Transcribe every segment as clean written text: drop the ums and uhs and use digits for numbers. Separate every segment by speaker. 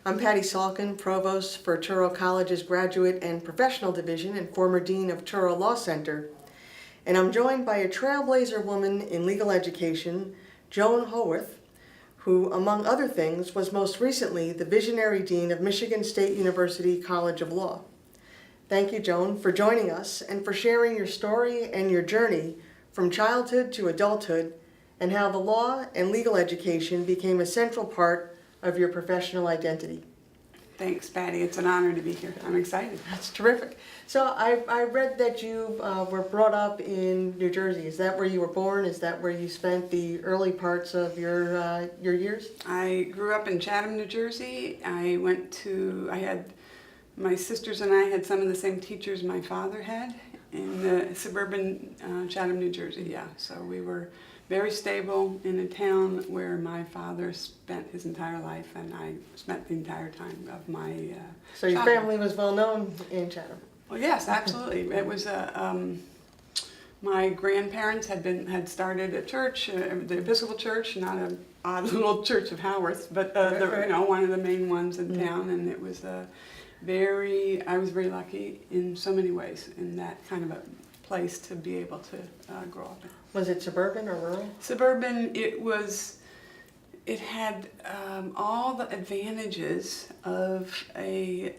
Speaker 1: I'm Patty Salkin, Provost for Touro College's Graduate and Professional Division and former Dean of Touro Law Center. And I'm joined by a trailblazer woman in legal education, Joan Howarth, who, among other things, was most recently the visionary dean of Michigan State University College of Law. Thank you, Joan, for joining us and for sharing your story and your journey from childhood to adulthood and how the law and legal education became a central part of your professional identity.
Speaker 2: Thanks, Patty. It's an honor to be here. I'm excited.
Speaker 1: That's terrific. So I read that you were brought up in New Jersey. Is that where you were born? Is that where you spent the early parts of your years?
Speaker 2: I grew up in Chatham, New Jersey. My sisters and I had some of the same teachers my father had in suburban Chatham, New Jersey, yeah. So we were very stable in a town where my father spent his entire life, and I spent the entire time of my
Speaker 1: So your family was well known in Chatham?
Speaker 2: Well, yes, absolutely. It was my grandparents had started a church, the Episcopal Church, not an odd little church of Howarth, but one of the main ones in town, and it was I was very lucky in so many ways in that kind of a place to be able to grow up in.
Speaker 1: Was it suburban or rural?
Speaker 2: Suburban. It had all the advantages of a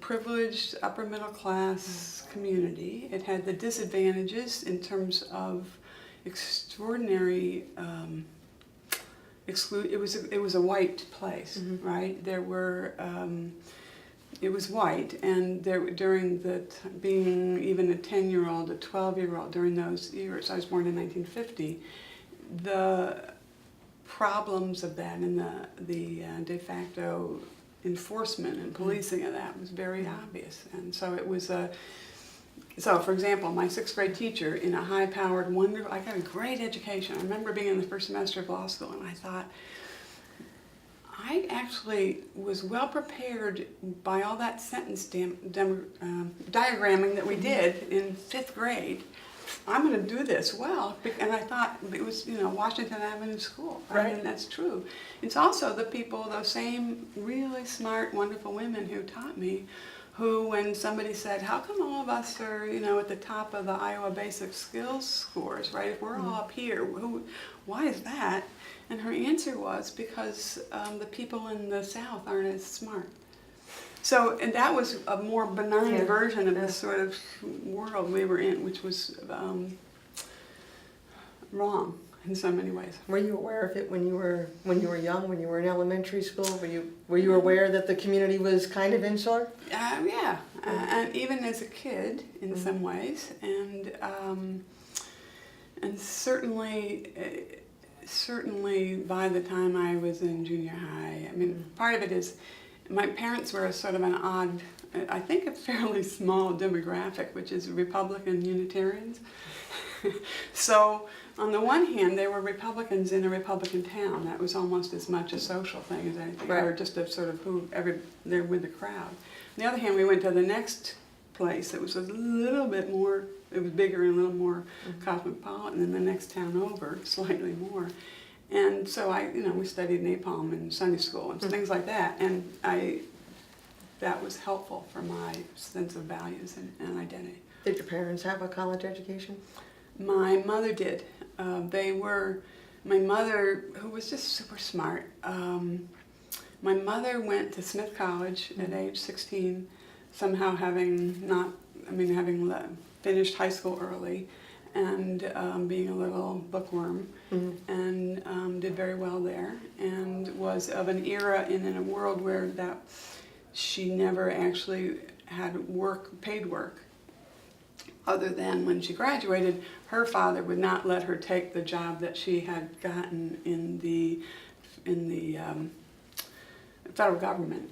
Speaker 2: privileged upper middle class community. It had the disadvantages in terms of extraordinary It was a white place, right? There were. It was white, and during being even a 10-year-old, a 12-year-old during those years, I was born in 1950, the problems of that and the de facto enforcement and policing of that was very obvious. And so it was so for example, my 6th grade teacher in a high-powered, wonderful, I got a great education. I remember being in the first semester of law school, and I thought, I actually was well prepared by all that sentence diagramming that we did in 5th grade. I'm going to do this well, and I thought it was, Washington Avenue School, right? And that's true. It's also the people, those same really smart, wonderful women who taught me, who, when somebody said, how come all of us are, at the top of the Iowa Basic Skills scores, right? If we're all up here, why is that? And her answer was, because the people in the South aren't as smart. So, and that was a more benign version of this sort of world we were in, which was wrong in so many ways.
Speaker 1: Were you aware of it when you were young, when you were in elementary school? Were you aware that the community was kind of insular?
Speaker 2: Yeah, and even as a kid in some ways, and certainly by the time I was in junior high. I mean, part of it is my parents were a sort of an odd, I think a fairly small demographic, which is Republican Unitarians. So on the one hand, they were Republicans in a Republican town. That was almost as much a social thing as anything, or just a sort of they're with the crowd. On the other hand, we went to the next place that was a little bit more, it was bigger and a little more cosmopolitan than the next town over, slightly more. And so we studied napalm in Sunday school and things like that, and that was helpful for my sense of values and identity.
Speaker 1: Did your parents have a college education?
Speaker 2: My mother did. My mother, who was just super smart, my mother went to Smith College at age 16, somehow having finished high school early, and being a little bookworm, and did very well there, and was of an era in a world where she never actually had paid work, other than when she graduated, her father would not let her take the job that she had gotten in the federal government,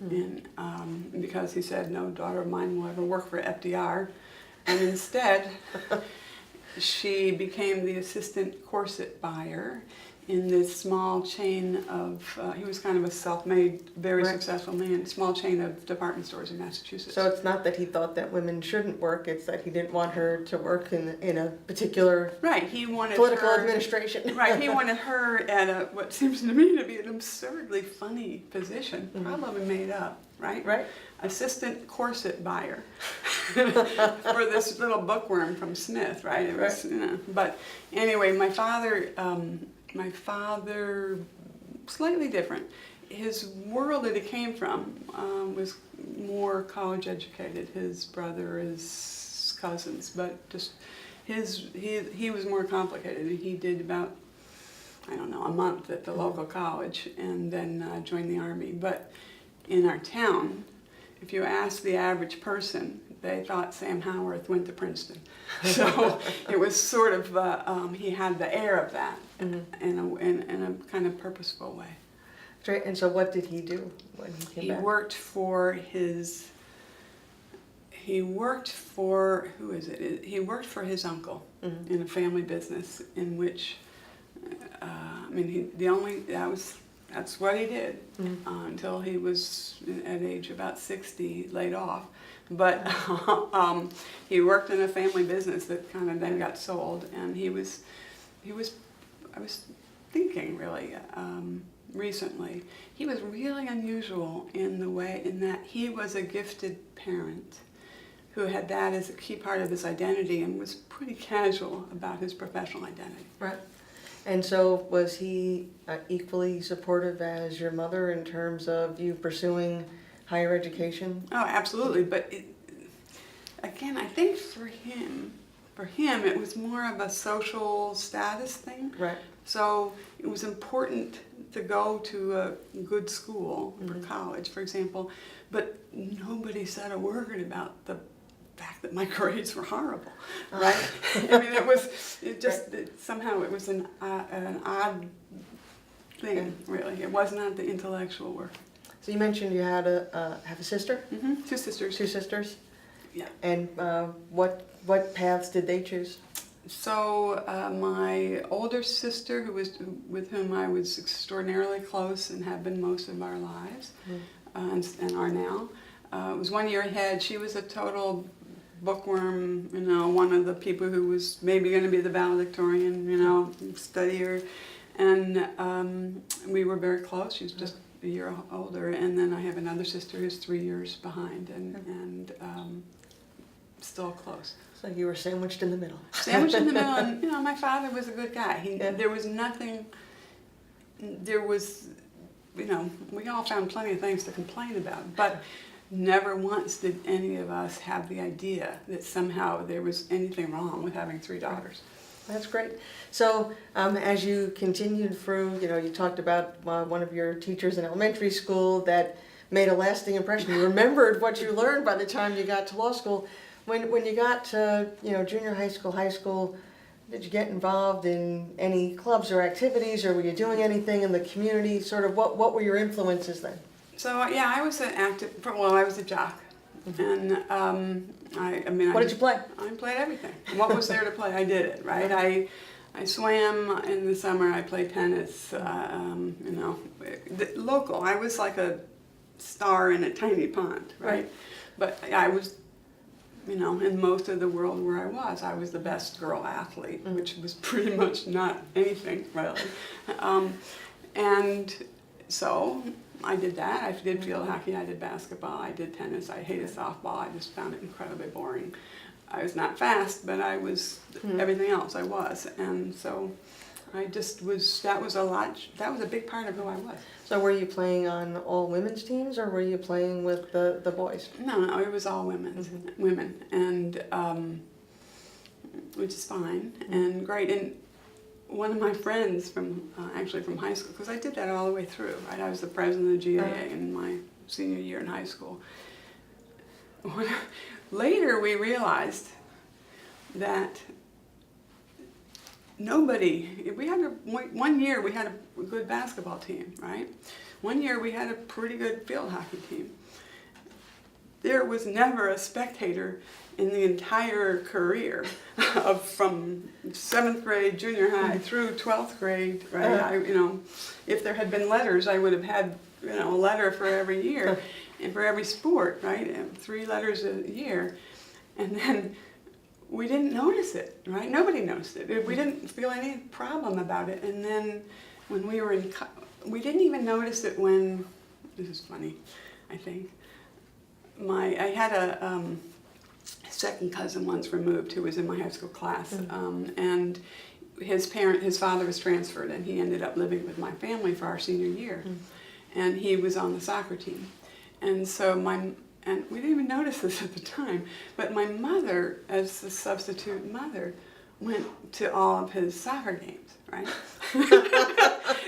Speaker 2: because he said, no daughter of mine will ever work for FDR, and instead she became the assistant corset buyer in this small chain of, he was kind of a self-made, very successful man, small chain of department stores in Massachusetts.
Speaker 1: So it's not that he thought that women shouldn't work, it's that he didn't want her to work in a particular
Speaker 2: He wanted
Speaker 1: political
Speaker 2: her,
Speaker 1: administration.
Speaker 2: he wanted her at a, what seems to me to be an absurdly funny position, probably made up, right? Assistant corset buyer for this little bookworm from Smith, right? It was, you know, but anyway, my father, slightly different. His world that he came from was more college educated. His brother, his cousins, but just he was more complicated. He did about, I don't know, a month at the local college and then joined the Army. But in our town, if you ask the average person, they thought Sam Howarth went to Princeton. So it was sort of, he had the air of that in a kind of purposeful way.
Speaker 1: Right. And so what did he do when he came back?
Speaker 2: He worked for his uncle in a family business in which, that's what he did until he was at age about 60, laid off. But he worked in a family business that kind of then got sold, and I was thinking really recently, he was really unusual in that he was a gifted parent who had that as a key part of his identity and was pretty casual about his professional identity.
Speaker 1: Right. And so was he equally supportive as your mother in terms of you pursuing higher education?
Speaker 2: Oh, absolutely. But again, I think for him, it was more of a social status thing.
Speaker 1: Right.
Speaker 2: So it was important to go to a good school for college, for example, but nobody said a word about the fact that my grades were horrible, right? I mean, somehow it was an odd thing, really. It was not the intellectual work.
Speaker 1: So you mentioned you had have a sister?
Speaker 2: Mm-hmm. Two sisters.
Speaker 1: Two sisters?
Speaker 2: Yeah.
Speaker 1: And what paths did they choose?
Speaker 2: So my older sister, with whom I was extraordinarily close and have been most of our lives, and are now, was 1 year ahead. She was a total bookworm, you know, one of the people who was maybe going to be the valedictorian, you know, studier, and we were very close. She was just a year older, and then I have another sister who's 3 years behind, and still close.
Speaker 1: So you were sandwiched in the middle.
Speaker 2: Sandwiched in the middle, and you know, my father was a good guy. There was nothing. You know, we all found plenty of things to complain about, but never once did any of us have the idea that somehow there was anything wrong with having 3 daughters.
Speaker 1: That's great. So as you continued through, you know, you talked about one of your teachers in elementary school that made a lasting impression. You remembered what you learned by the time you got to law school. When you got to, you know, junior high school, did you get involved in any clubs or activities, or were you doing anything in the community? Sort of what were your influences then?
Speaker 2: So yeah, I was I was a jock, and
Speaker 1: What did you play?
Speaker 2: I played everything. What was there to play, I did it, right? I swam in the summer. I played tennis. You know, local. I was like a star in a tiny pond, right? But I was, you know, in most of the world where I was the best girl athlete, which was pretty much not anything really. And so I did that. I did field hockey, I did basketball, I did tennis, I hated softball. I just found it incredibly boring. I was not fast, but I was everything else I was. And so I just that was a big part of who I was.
Speaker 1: So were you playing on all women's teams, or were you playing with the boys?
Speaker 2: No, it was all women, and which is fine and great. And one of my friends from high school, because I did that all the way through, right? I was the president of the GAA in my senior year in high school. Later we realized that one year we had a good basketball team, right? One year we had a pretty good field hockey team. there was never a spectator in the entire career from 7th grade, junior high, through 12th grade, right? If there had been letters, I would have had, a letter for every year and for every sport, right? And 3 letters a year. And then we didn't notice it, right? Nobody noticed it. We didn't feel any problem about it. And then when we were we didn't even notice it when, this is funny, I think. I had a second cousin once removed who was in my high school class, and his father was transferred, and he ended up living with my family for our senior year, and he was on the soccer team, and so and we didn't even notice this at the time, but my mother, as the substitute mother, went to all of his soccer games, right?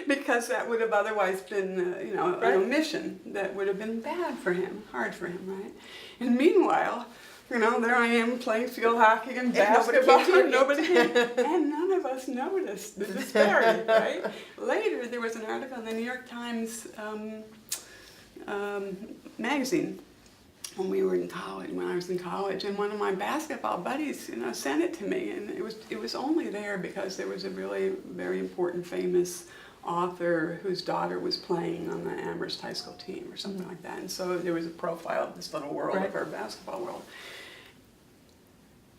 Speaker 2: Because that would have otherwise been, an omission that would have been bad for him, hard for him, right? And meanwhile, there I am playing field hockey and basketball, and nobody came, and none of us noticed the disparity, right? Later, there was an article in the New York Times magazine when I was in college, and one of my basketball buddies, sent it to me, and it was only there because there was a really very important, famous author whose daughter was playing on the Amherst High School team or something like that, and so there was a profile of this little world of our basketball world.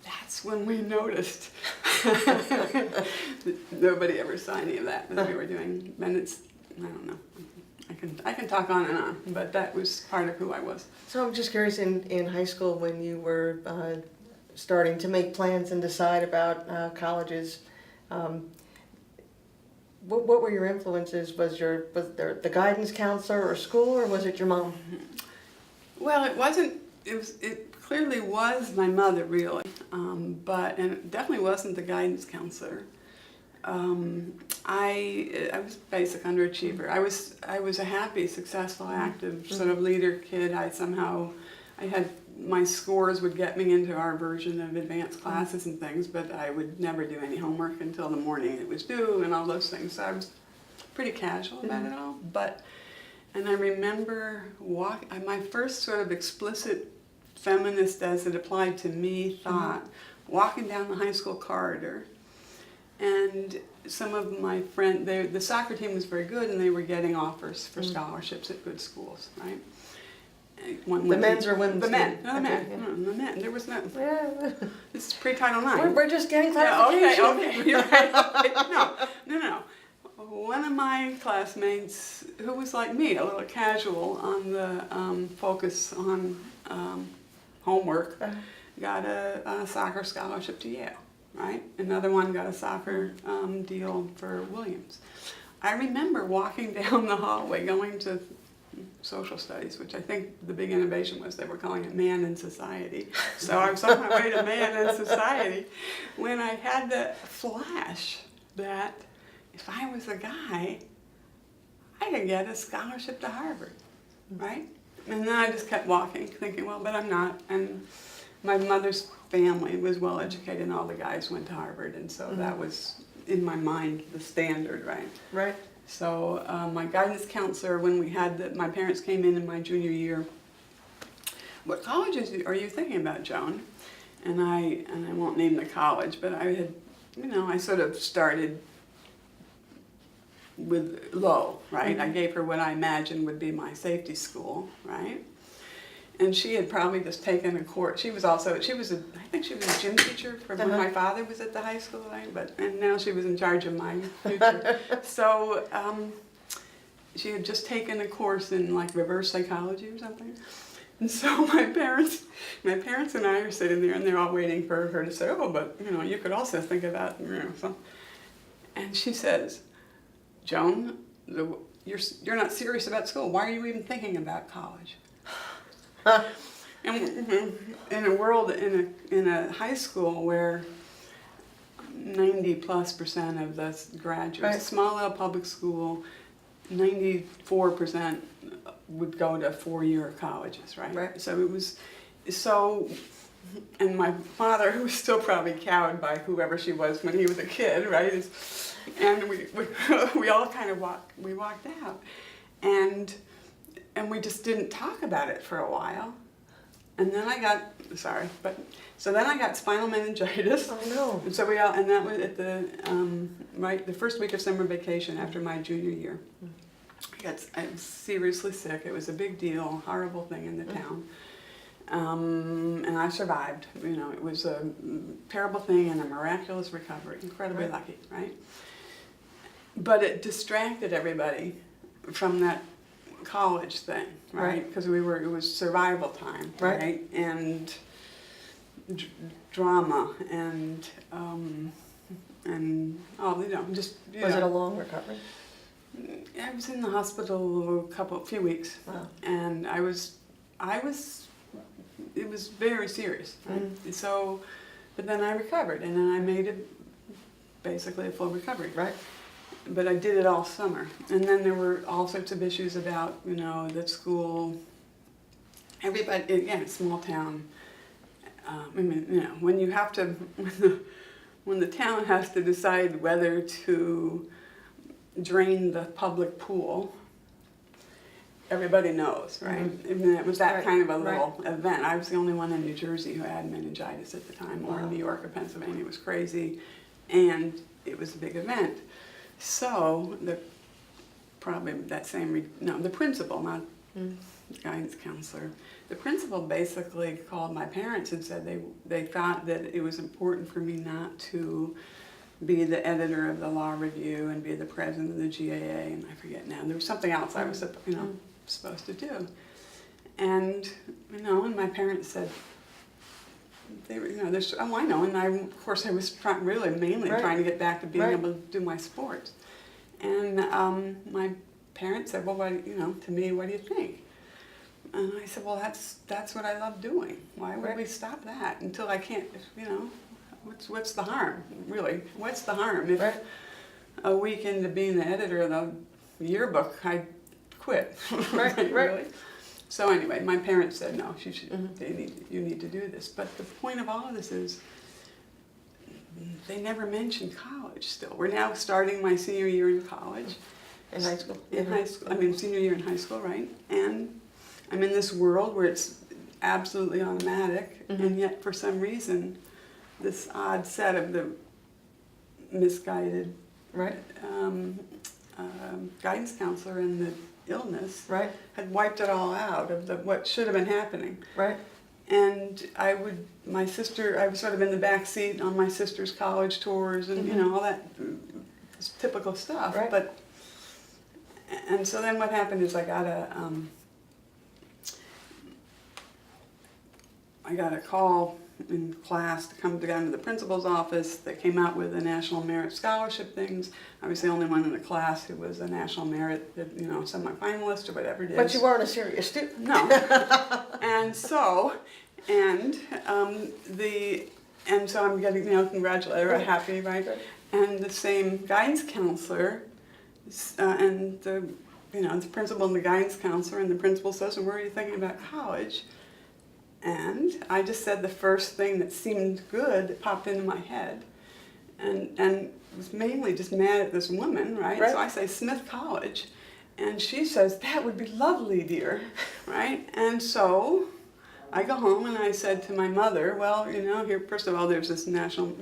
Speaker 2: That's when we noticed. Nobody ever saw any of that we were doing, and I don't know. I can talk on and on, but that was part of who I was.
Speaker 1: So I'm just curious, in high school when you were starting to make plans and decide about colleges, what were your influences? Was there the guidance counselor or school, or was it your mom?
Speaker 2: Well, it wasn't. It clearly was my mother, really, and it definitely wasn't the guidance counselor. I was a basic underachiever. I was a happy, successful, active sort of leader kid. My scores would get me into our version of advanced classes and things, but I would never do any homework until the morning it was due and all those things. So I was pretty casual about it all. And I remember my first sort of explicit feminist, as it applied to me, thought, walking down the high school corridor, and some of my friends, the soccer team was very good, and they were getting offers for scholarships at good schools, right?
Speaker 1: The men's or women's?
Speaker 2: The men. No, the men.
Speaker 1: Okay, yeah.
Speaker 2: No, the men. There was no.
Speaker 1: Yeah.
Speaker 2: This is pre-Title IX.
Speaker 1: We're just getting clarification.
Speaker 2: Yeah, okay. You're right. No. One of my classmates, who was like me, a little casual on the focus on homework, got a soccer scholarship to Yale, right? Another one got a soccer deal for Williams. I remember walking down the hallway going to social studies, which I think the big innovation was they were calling it Man in Society. So I was on my way to Man in Society when I had the flash that if I was a guy, I could get a scholarship to Harvard, right? And then I just kept walking, thinking, well, but I'm not. And my mother's family was well educated, and all the guys went to Harvard, and so that was, in my mind, the standard, right?
Speaker 1: Right.
Speaker 2: So my guidance counselor, when my parents came in my junior year, what colleges are you thinking about, Joan? And I won't name the college, but I had, I sort of started with low, right? I gave her what I imagined would be my safety school, right? And she had probably just taken a course. I think she was a gym teacher from when my father was at the high school, right? And now she was in charge of my future. So she had just taken a course in like reverse psychology or something. And so my parents and I are sitting there, and they're all waiting for her to say, oh, but you could also think about, something. And she says, Joan, you're not serious about school. Why are you even thinking about college? And in a world, in a high school where 90+% of the graduates, small L public school, 94% would go to 4-year colleges, right? So it was and my father, who was still probably cowed by whoever she was when he was a kid, right? And we all kind of walked out, and we just didn't talk about it for a while. And then I got, so then I got spinal meningitis.
Speaker 1: Oh no.
Speaker 2: And so and that was at the first week of summer vacation after my junior year. I was seriously sick. It was a big deal, horrible thing in the town. And I survived. You know, it was a terrible thing and a miraculous recovery. Incredibly lucky, right? But it distracted everybody from that college thing, right? Because it was survival time, right? And drama and just
Speaker 1: Was it a long recovery?
Speaker 2: I was in the hospital a few weeks.
Speaker 1: Wow.
Speaker 2: And it was very serious, right? So, but then I recovered, and then I made it basically a full recovery.
Speaker 1: Right.
Speaker 2: But I did it all summer. And then there were all sorts of issues about, that school, everybody, again, small town. When you have to, when the town has to decide whether to drain the public pool, everybody knows, right? I mean, it was that kind of a little event. I was the only one in New Jersey who had meningitis at the time, or in New York or Pennsylvania. It was crazy, and it was a big event. So the principal, not guidance counselor, the principal basically called my parents and said they thought that it was important for me not to be the editor of the law review and be the president of the GAA, and I forget now. There was something else I was supposed to do. And and my parents said, they were, I know, and of course I was mainly trying to get back to being able to do my sports. And my parents said, well, to me, what do you think? And I said, well, that's what I love doing. Why would we stop that until I can't, what's the harm, really? What's the harm if a week into being the editor of the yearbook, I quit? Really? So anyway, my parents said, no, you need to do this. But the point of all of this is they never mentioned college still. We're now starting my senior year in college.
Speaker 1: In high school?
Speaker 2: In high school. I mean, senior year in high school, right? And I'm in this world where it's absolutely automatic, and yet for some reason, this odd set of the misguided guidance counselor and the illness had wiped it all out of what should have been happening. Right. And I was sort of in the back seat on my sister's college tours and all that typical stuff. Right. And so then what happened is I got a call in class to come down to the principal's office. They came out with the National Merit Scholarship things. I was the only one in the class who was a National Merit, semi-finalist or whatever it is.
Speaker 1: But you weren't a serious student.
Speaker 2: No. And so I'm getting, congratulated, happy, right? And the same guidance counselor and the principal and the guidance counselor, and the principal says, well, where are you thinking about college? And I just said the first thing that seemed good that popped into my head, and was mainly just mad at this woman, right? So I say Smith College, and she says, that would be lovely, dear, right? And so I go home and I said to my mother, well, here, first of all, there's this national,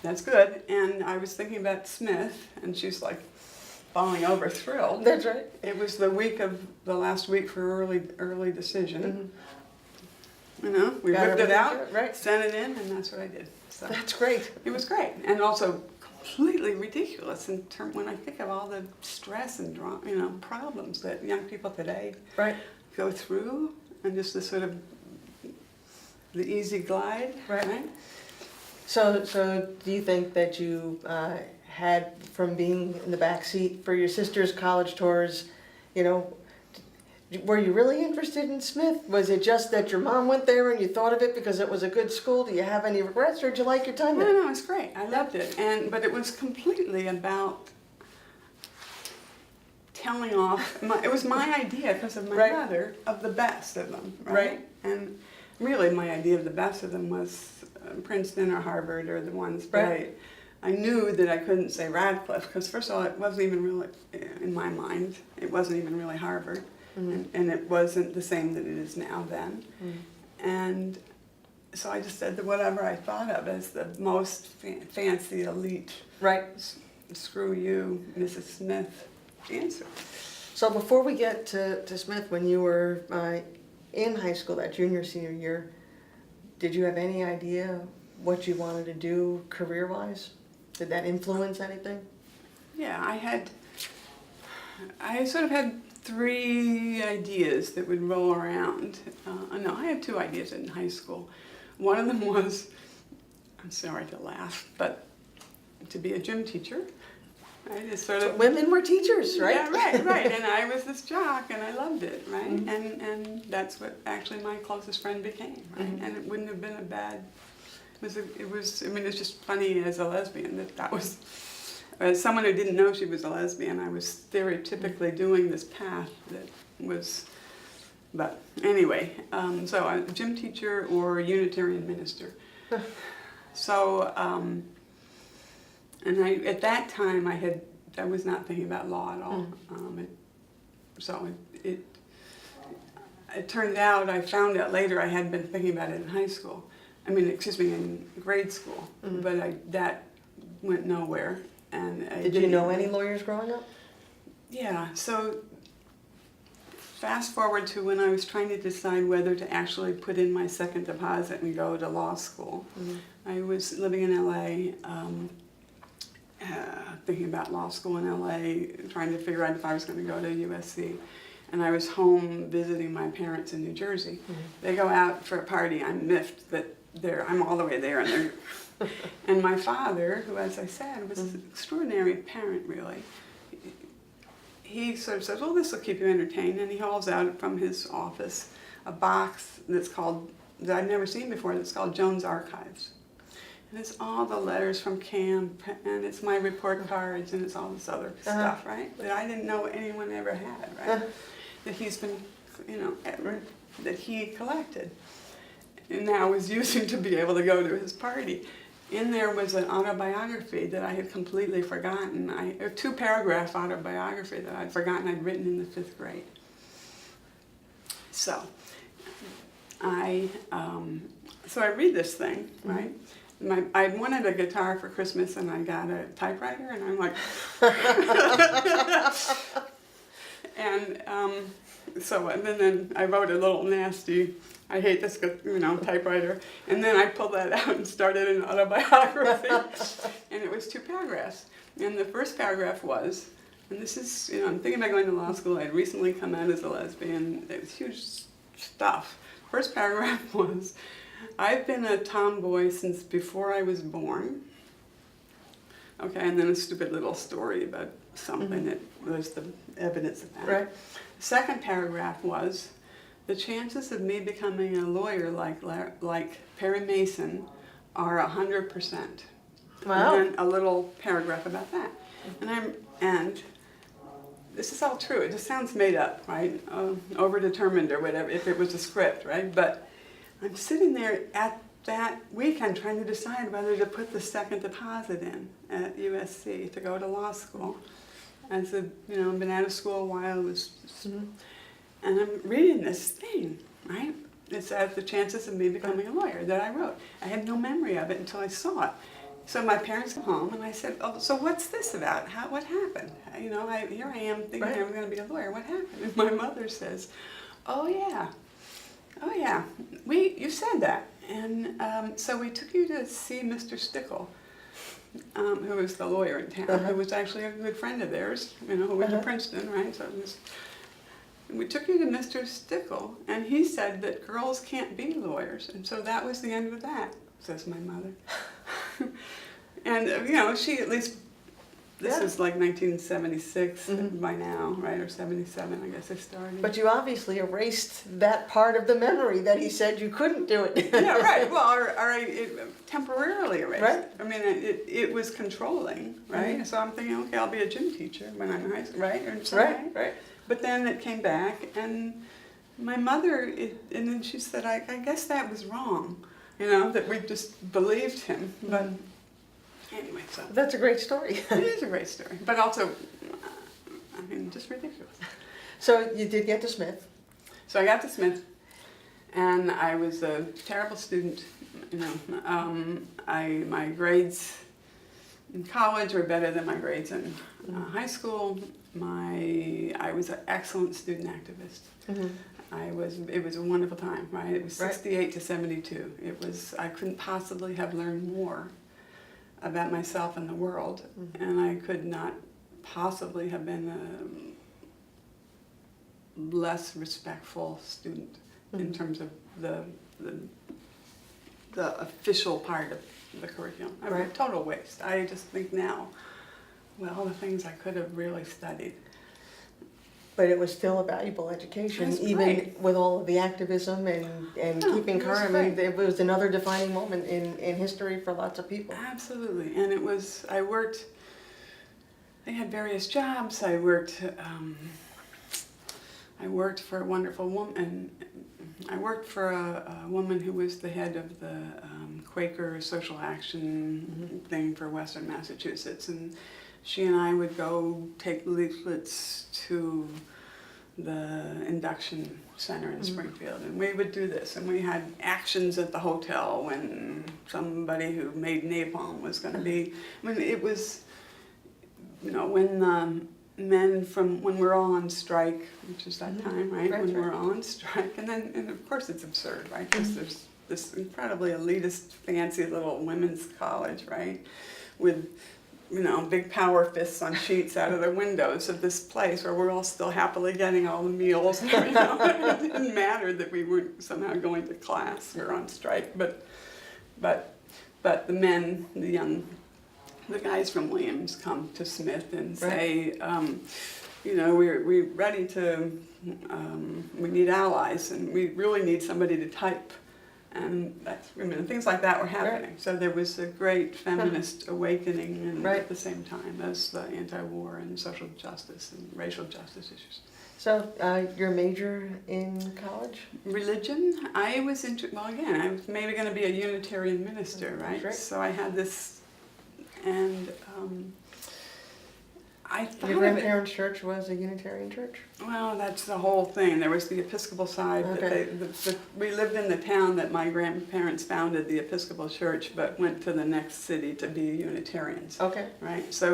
Speaker 2: that's good. And I was thinking about Smith, and she's like falling over thrilled.
Speaker 1: That's right.
Speaker 2: It was the last week for early decision. We whipped it out, sent it in, and that's what I did. So
Speaker 1: that's great.
Speaker 2: It was great, and also completely ridiculous when I think of all the stress and problems that young people today go through, and just the sort of the easy glide. Right.
Speaker 1: So do you think that you had, from being in the back seat for your sister's college tours, were you really interested in Smith? Was it just that your mom went there and you thought of it because it was a good school? Do you have any regrets, or did you like your time there?
Speaker 2: No, it's great. I loved it. But it was completely about telling off. It was my idea, because of my mother, of the best of them. Right. And really, my idea of the best of them was Princeton or Harvard or the ones. But I knew that I couldn't say Radcliffe, because first of all, it wasn't even really, in my mind, it wasn't even really Harvard. And it wasn't the same that it is now then. And so I just said that whatever I thought of as the most fancy, elite,
Speaker 1: Right.
Speaker 2: Screw you, Mrs. Smith answer.
Speaker 1: So before we get to Smith, when you were in high school, that junior, senior year, did you have any idea what you wanted to do career-wise? Did that influence anything?
Speaker 2: Yeah, I sort of had 3 ideas that would roll around. No, I had 2 ideas in high school. One of them was, I'm sorry to laugh, but to be a gym teacher. Right? It's sort of,
Speaker 1: women were teachers, right?
Speaker 2: Yeah, right. And I was this jock, and I loved it, right? And that's what actually my closest friend became, right? And it wouldn't have been a bad. It was. I mean, it's just funny as a lesbian that was. As someone who didn't know she was a lesbian, I was stereotypically doing this path that was. But anyway, so a gym teacher or a Unitarian minister. So. And at that time, I was not thinking about law at all. It turned out, I found out later I had been thinking about it in high school. In grade school. But that went nowhere. And
Speaker 1: Did you know any lawyers growing up?
Speaker 2: Yeah, so fast forward to when I was trying to decide whether to actually put in my second deposit and go to law school. I was living in LA, thinking about law school in LA, trying to figure out if I was going to go to USC. And I was home visiting my parents in New Jersey. They go out for a party. I'm miffed that I'm all the way there, and and my father, who, as I said, was an extraordinary parent, really. He sort of says, "Well, this will keep you entertained," and he hauls out from his office a box that I've never seen before. That's called Joan's Archives. And it's all the letters from camp, and it's my report cards, and it's all this other stuff, right? That I didn't know anyone ever had, right? That he's been, that he collected, and now was using to be able to go to his party. In there was an autobiography that I had completely forgotten. A 2-paragraph autobiography that I'd forgotten I'd written in the 5th grade. So I read this thing, right? I wanted a guitar for Christmas, and I got a typewriter, and I'm like, and then I wrote a little nasty, I hate this, typewriter, and then I pulled that out and started an autobiography, and it was 2 paragraphs, and the first paragraph was, and this is, I'm thinking about going to law school. I'd recently come out as a lesbian. It was huge stuff. First paragraph was, "I've been a tomboy since before I was born." Okay, and then a stupid little story about something that was the evidence of that. Right. The second paragraph was, "The chances of me becoming a lawyer like Perry Mason are 100%.
Speaker 1: Wow.
Speaker 2: And then a little paragraph about that. And this is all true. It just sounds made up, right? Overdetermined or whatever, if it was a script, right? But I'm sitting there at that weekend trying to decide whether to put the second deposit in at USC to go to law school. I've been out of school a while, and I'm reading this thing, right? It says the chances of me becoming a lawyer that I wrote. I had no memory of it until I saw it. So my parents come home, and I said, "Oh, so what's this about? What happened? Here I am thinking I was going to be a lawyer. What happened?" And my mother says, "Oh yeah, you said that. And so we took you to see Mr. Stickle, who was the lawyer in town, who was actually a good friend of theirs, who went to Princeton, right? So we took you to Mr. Stickle, and he said that girls can't be lawyers, and so that was the end of that," says my mother. And, she at least, this is like 1976 by now, right, or 77, I guess I started.
Speaker 1: But you obviously erased that part of the memory that he said you couldn't do it.
Speaker 2: Yeah, right, well, it temporarily erased.
Speaker 1: Right.
Speaker 2: I mean, it was controlling, right? So I'm thinking, okay, I'll be a gym teacher when I'm in high school, right? Or something.
Speaker 1: Right.
Speaker 2: But then it came back, and my mother, and then she said, I guess that was wrong, that we just believed him. But anyway, so.
Speaker 1: That's a great story.
Speaker 2: It is a great story, but also, just ridiculous.
Speaker 1: So you did get to Smith.
Speaker 2: So I got to Smith, And I was a terrible student, you know. My grades in college were better than my grades in high school. I was an excellent student activist. It was a wonderful time, right? It was 68 to 72. I couldn't possibly have learned more about myself and the world, and I could not possibly have been a less respectful student in terms of the official part of the curriculum. I mean, a total waste. I just think now, well, the things I could have really studied.
Speaker 1: But it was still a valuable education, even with all of the activism and keeping current. I mean, it was another defining moment in history for lots of people.
Speaker 2: Absolutely, and I had various jobs. I worked for a wonderful woman. I worked for a woman who was the head of the Quaker social action thing for Western Massachusetts, and she and I would go take leaflets to the induction center in Springfield, and we would do this, and we had actions at the hotel when somebody who made napalm was going to be, I mean, it was, you know, when when we're all on strike, which is that time, right? When we're all on strike, and of course it's absurd, right? Because there's this incredibly elitist, fancy little women's college, right? With, you know, big power fists on sheets out of the windows of this place where we're all still happily getting all the meals. You know? It didn't matter that we weren't somehow going to class or on strike, but the men, the guys from Williams come to Smith and say, you know, we're ready to, we need allies, and we really need somebody to type. And things like that were happening. So there was a great feminist awakening, and at the same time as the anti-war and social justice and racial justice issues.
Speaker 1: So your major in college?
Speaker 2: Religion. I was I was maybe going to be a Unitarian minister, right? So I had this, and I thought
Speaker 1: your grandparents' church was a Unitarian church?
Speaker 2: Well, that's the whole thing. There was the Episcopal side. We lived in the town that my grandparents founded the Episcopal church, but went to the next city to be Unitarians. Okay. Right. So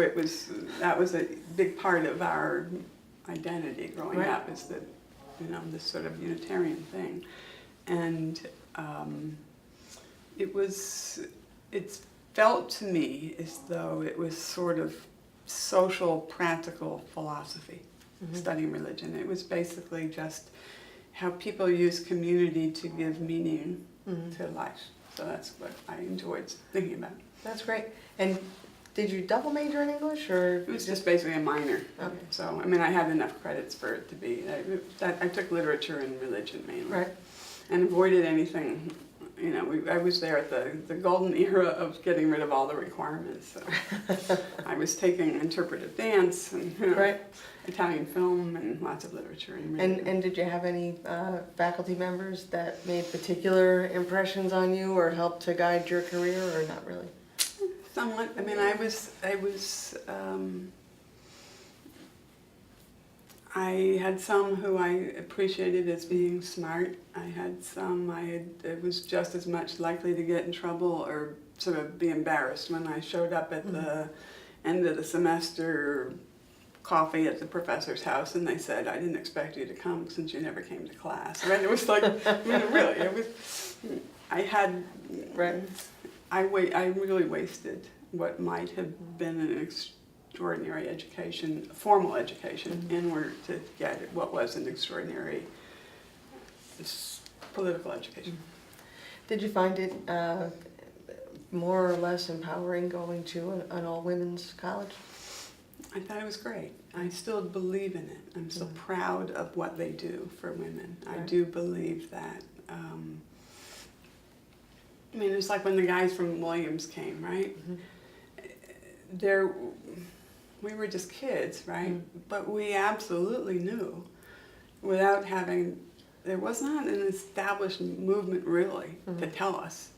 Speaker 2: that was a big part of our identity growing up, is that, you know, this sort of Unitarian thing, and it felt to me as though it was sort of social, practical philosophy, studying religion. It was basically just how people use community to give meaning to life. So that's what I enjoyed thinking about.
Speaker 1: That's great. And did you double major in English, or?
Speaker 2: It was just basically a minor. Okay. So, I mean, I had enough credits for it to be. I took literature and religion mainly. And avoided anything. You know, I was there at the golden era of getting rid of all the requirements. So I was taking interpretive dance and, you know, Italian film and lots of literature.
Speaker 1: And did you have any faculty members that made particular impressions on you or helped to guide your career, or not really?
Speaker 2: Somewhat. I mean, I had some who I appreciated as being smart. I had some I was just as much likely to get in trouble or sort of be embarrassed when I showed up at the end of the semester coffee at the professor's house, and they said, "I didn't expect you to come since you never came to class." Right? It was like, I mean, really, it was. I really wasted what might have been an extraordinary education, formal education, in order to get what was an extraordinary political education.
Speaker 1: Did you find it more or less empowering going to an all-women's college?
Speaker 2: I thought it was great. I still believe in it. I'm still proud of what they do for women. I do believe that. I mean, it's like when the guys from Williams came, right? We were just kids, right? But we absolutely knew, without having, there was not an established movement really to tell us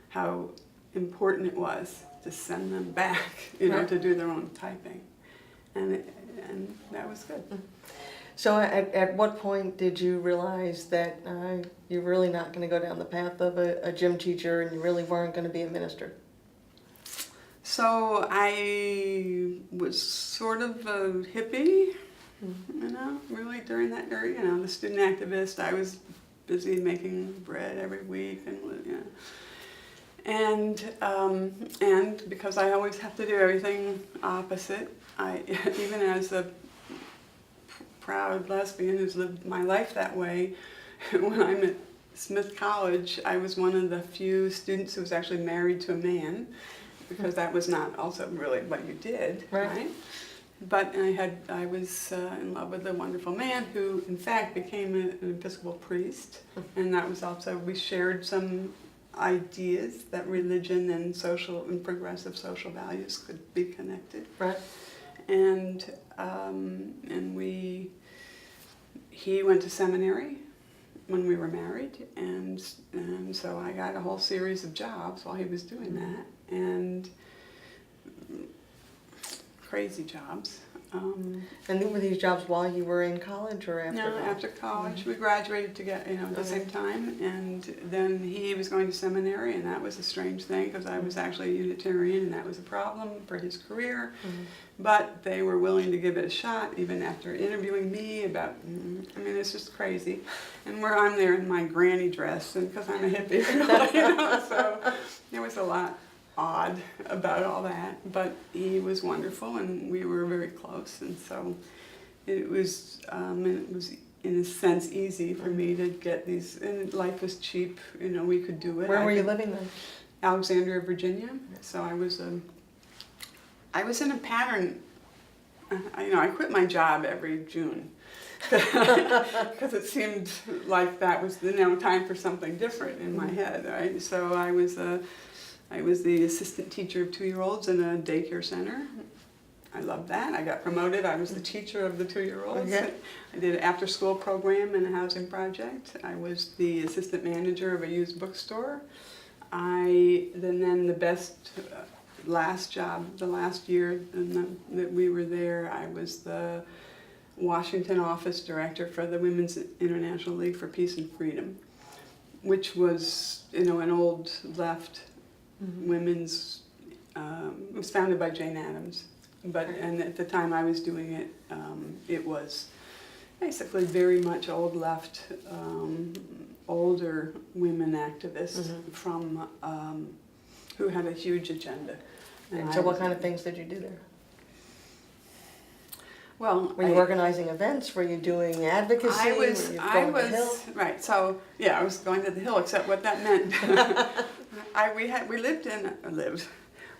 Speaker 2: how important it was to send them back, you know, to do their own typing. And that was good.
Speaker 1: So at what point did you realize that you're really not going to go down the path of a gym teacher and you really weren't going to be a minister?
Speaker 2: So I was sort of a hippie, really during that era, the student activist. I was busy making bread every week and because I always have to do everything opposite, even as a proud lesbian who's lived my life that way, when I'm at Smith College, I was one of the few students who was actually married to a man, because that was not also really what you did, right? But I was in love with a wonderful man who, in fact, became an Episcopal priest, and that was also, we shared some ideas that religion and social and progressive social values could be connected.
Speaker 1: Right.
Speaker 2: And he went to seminary when we were married, and so I got a whole series of jobs while he was doing that, and crazy jobs.
Speaker 1: And were these jobs while you were in college or after?
Speaker 2: No, after college. We graduated together, at the same time, and then he was going to seminary, and that was a strange thing because I was actually a Unitarian, and that was a problem for his career. But they were willing to give it a shot, even after interviewing me about, it's just crazy. And where I'm there in my granny dress, and because I'm a hippie, so there was a lot odd about all that, but he was wonderful and we were very close, and so it was in a sense easy for me to get these, and life was cheap, we could do it.
Speaker 1: Where were you living then?
Speaker 2: Alexandria, Virginia. So I was in a pattern. I quit my job every June because it seemed like that was time for something different in my head, right? So I was the assistant teacher of 2-year-olds in a daycare center. I loved that. I got promoted. I was the teacher of the 2-year-olds. Okay. I did an after-school program and a housing project. I was the assistant manager of a used bookstore. Then the best last job, the last year that we were there, I was the Washington office director for the Women's International League for Peace and Freedom, which was, an old left women's, it was founded by Jane Addams, and at the time I was doing it, it was basically very much old left, older women activists from, who had a huge agenda.
Speaker 1: And so what kind of things did you do there?
Speaker 2: Well,
Speaker 1: were you organizing events? Were you doing advocacy?
Speaker 2: I was,
Speaker 1: to the Hill?
Speaker 2: Right, so, yeah, I was going to the Hill, except what that meant.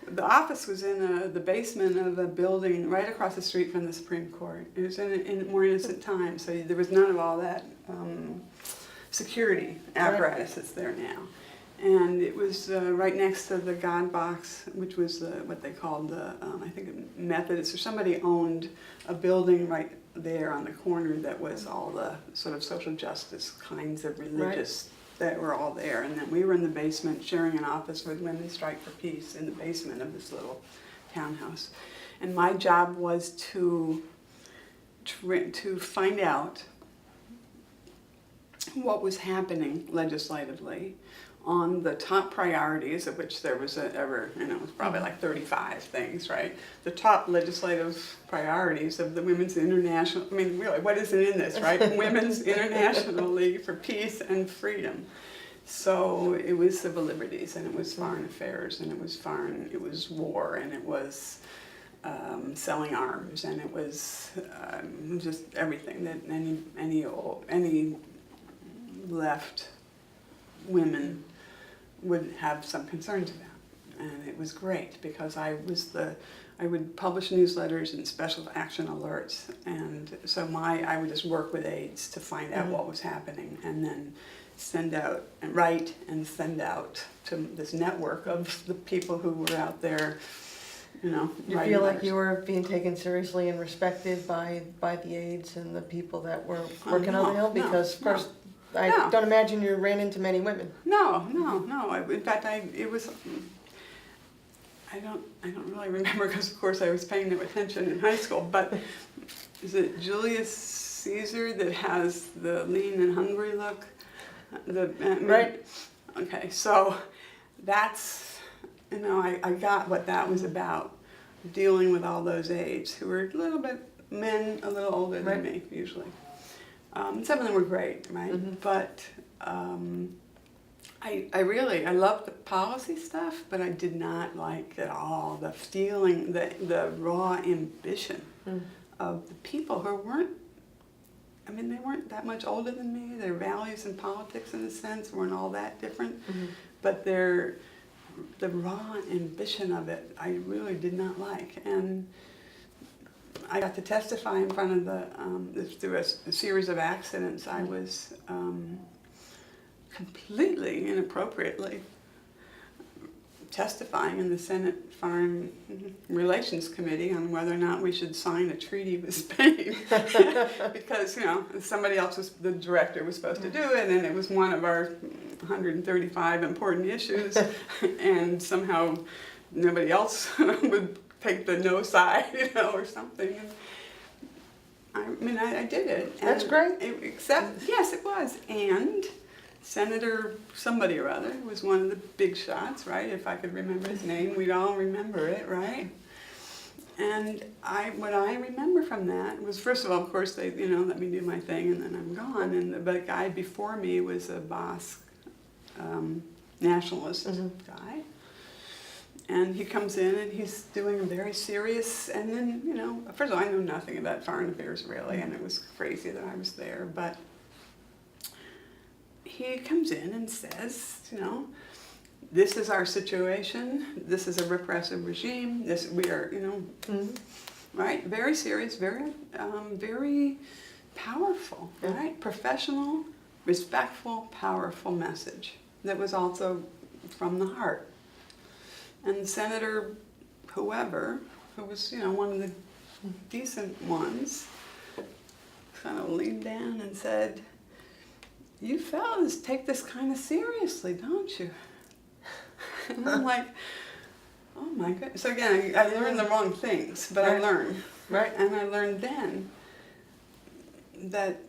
Speaker 2: The office was in the basement of a building right across the street from the Supreme Court. It was in more innocent times, so there was none of all that security apparatus that's there now. And it was right next to the God Box, which was what they called I think Methodist, or somebody owned a building right there on the corner that was all the sort of social justice kinds of religious that were all there. And then we were in the basement sharing an office with Women Strike for Peace in the basement of this little townhouse. And my job was to find out what was happening legislatively on the top priorities, of which there was it was probably like 35 things, right? The top legislative priorities of the Women's International, really, what isn't in this, right? Women's International League for Peace and Freedom. So it was civil liberties, and it was foreign affairs, and it was war, and it was selling arms, and it was just everything that any left women would have some concerns about. And it was great because I would publish newsletters and special action alerts, and so I would just work with aides to find out what was happening, and then write and send out to this network of the people who were out there,
Speaker 1: You feel like you were being taken seriously and respected by the aides and the people that were working on the Hill? Because, of course, I don't imagine you ran into many women.
Speaker 2: No. In fact, I don't really remember because, of course, I was paying no attention in high school. But is it Julius Caesar that has the lean and hungry look.
Speaker 1: Right.
Speaker 2: Okay, so that's, I got what that was about, dealing with all those aides who were a little bit, men a little older than me, usually. Some of them were great, right?
Speaker 1: Mm-hmm.
Speaker 2: But I loved the policy stuff, but I did not like at all the feeling, the raw ambition of the people who weren't, they weren't that much older than me. Their values in politics, in a sense, weren't all that different. But the raw ambition of it, I really did not like. And I got to testify in front of through a series of accidents. I was completely inappropriately testifying in the Senate Foreign Relations Committee on whether or not we should sign a treaty with Spain. Because, somebody else the director was supposed to do it, and it was one of our 135 important issues, and somehow nobody else would take the no side, or something. I did it.
Speaker 1: That's great.
Speaker 2: Yes, it was. And Senator somebody or other was one of the big shots, right? If I could remember his name, we'd all remember it, right? And what I remember from that was, first of all, of course, they, let me do my thing, and then I'm gone. And the guy before me was a Basque nationalist guy. And he comes in and he's doing a very serious, and then, first of all, I know nothing about foreign affairs really, and it was crazy that I was there, but he comes in and says, this is our situation, this is a repressive regime, we are, right? Very serious, very powerful, right? Professional, respectful, powerful message that was also from the heart. And Senator whoever, who was, one of the decent ones, kind of leaned down and said, "You fellas take this kind of seriously, don't you?" And I'm like, oh my goodness. So again, I learned the wrong things, but I learned.
Speaker 1: Right.
Speaker 2: And I learned then that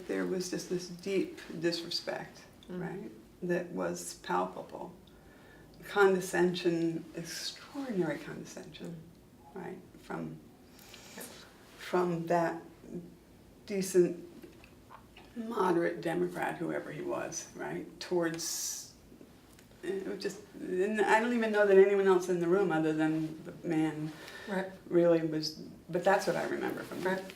Speaker 2: there was just this deep disrespect, right, that was palpable. Condescension, extraordinary condescension, right, from that decent, moderate Democrat, whoever he was, right, towards, it was just, and I don't even know that anyone else in the room other than the man really was, but that's what I remember from that.
Speaker 1: Right.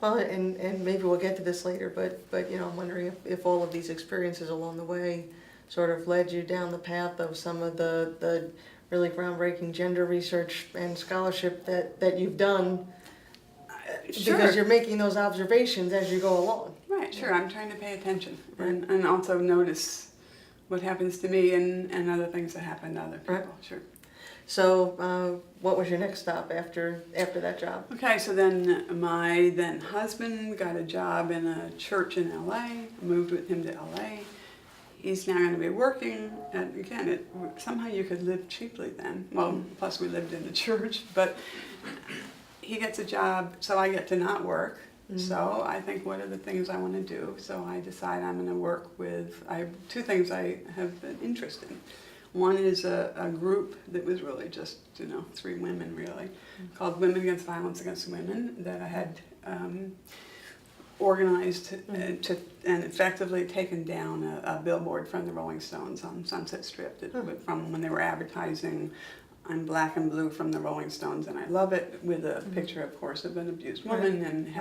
Speaker 1: Well, and maybe we'll get to this later, but I'm wondering if all of these experiences along the way sort of led you down the path of some of the really groundbreaking gender research and scholarship that you've done, because you're making those observations as you go along.
Speaker 2: Right, sure, I'm trying to pay attention and also notice what happens to me and other things that happen to other people, sure.
Speaker 1: So what was your next stop after that job? Okay,
Speaker 2: so then my then husband got a job in a church in LA, I moved with him to LA. He's now going to be working, and again, somehow you could live cheaply then. Well, plus we lived in the church, but he gets a job, so I get to not work. So I think, what are the things I want to do? So I decide I'm going to work with, I have two things I have an interest in. One is a group that was really just, 3 women really, called Women Against Violence Against Women, that I had organized and effectively taken down a billboard from the Rolling Stones on Sunset Strip from when they were advertising "I'm black and blue" from the Rolling Stones, and I love it, with a picture, of course, of an abused woman, and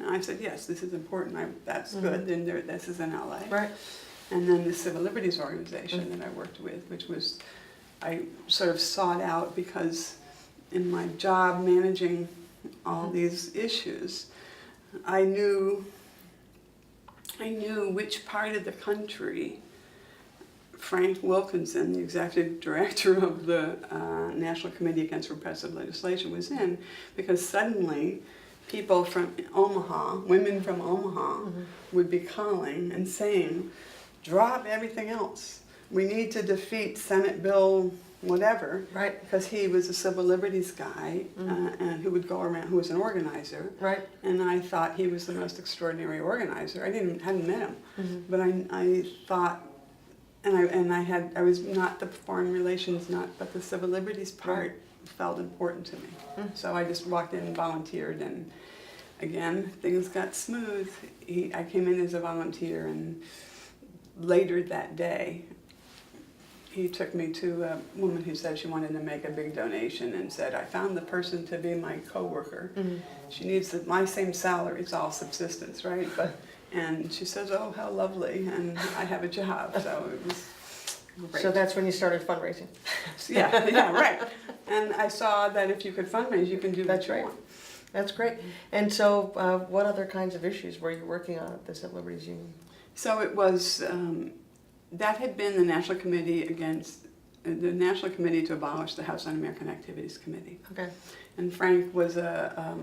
Speaker 2: I said, yes, this is important, that's good, and this is in LA.
Speaker 1: Right.
Speaker 2: And then the Civil Liberties organization that I worked with, which was, I sort of sought out because in my job managing all these issues, I knew which part of the country Frank Wilkinson, the executive director of the National Committee Against Repressive Legislation, was in, because suddenly people from Omaha, women from Omaha, would be calling and saying, drop everything else. We need to defeat Senate Bill whatever.
Speaker 1: Right.
Speaker 2: Because he was a civil liberties guy and who would go around, who was an organizer.
Speaker 1: Right.
Speaker 2: And I thought he was the most extraordinary organizer. I hadn't met him, but I thought, and I was not the foreign relations nut, but the civil liberties part felt important to me. So I just walked in and volunteered, and again, things got smooth. I came in as a volunteer, and later that day, he took me to a woman who said she wanted to make a big donation and said, I found the person to be my coworker. She needs my same salary, it's all subsistence, right? And she says, oh, how lovely, and I have a job, so it was great.
Speaker 1: So that's when you started fundraising.
Speaker 2: Yeah, right. And I saw that if you could fundraise, you can do
Speaker 1: That's
Speaker 2: what you
Speaker 1: right.
Speaker 2: want.
Speaker 1: That's great. And so what other kinds of issues were you working on at the Civil Liberties Union?
Speaker 2: So it was, that had been the National Committee to abolish the House Un-American Activities Committee.
Speaker 1: Okay.
Speaker 2: And Frank was a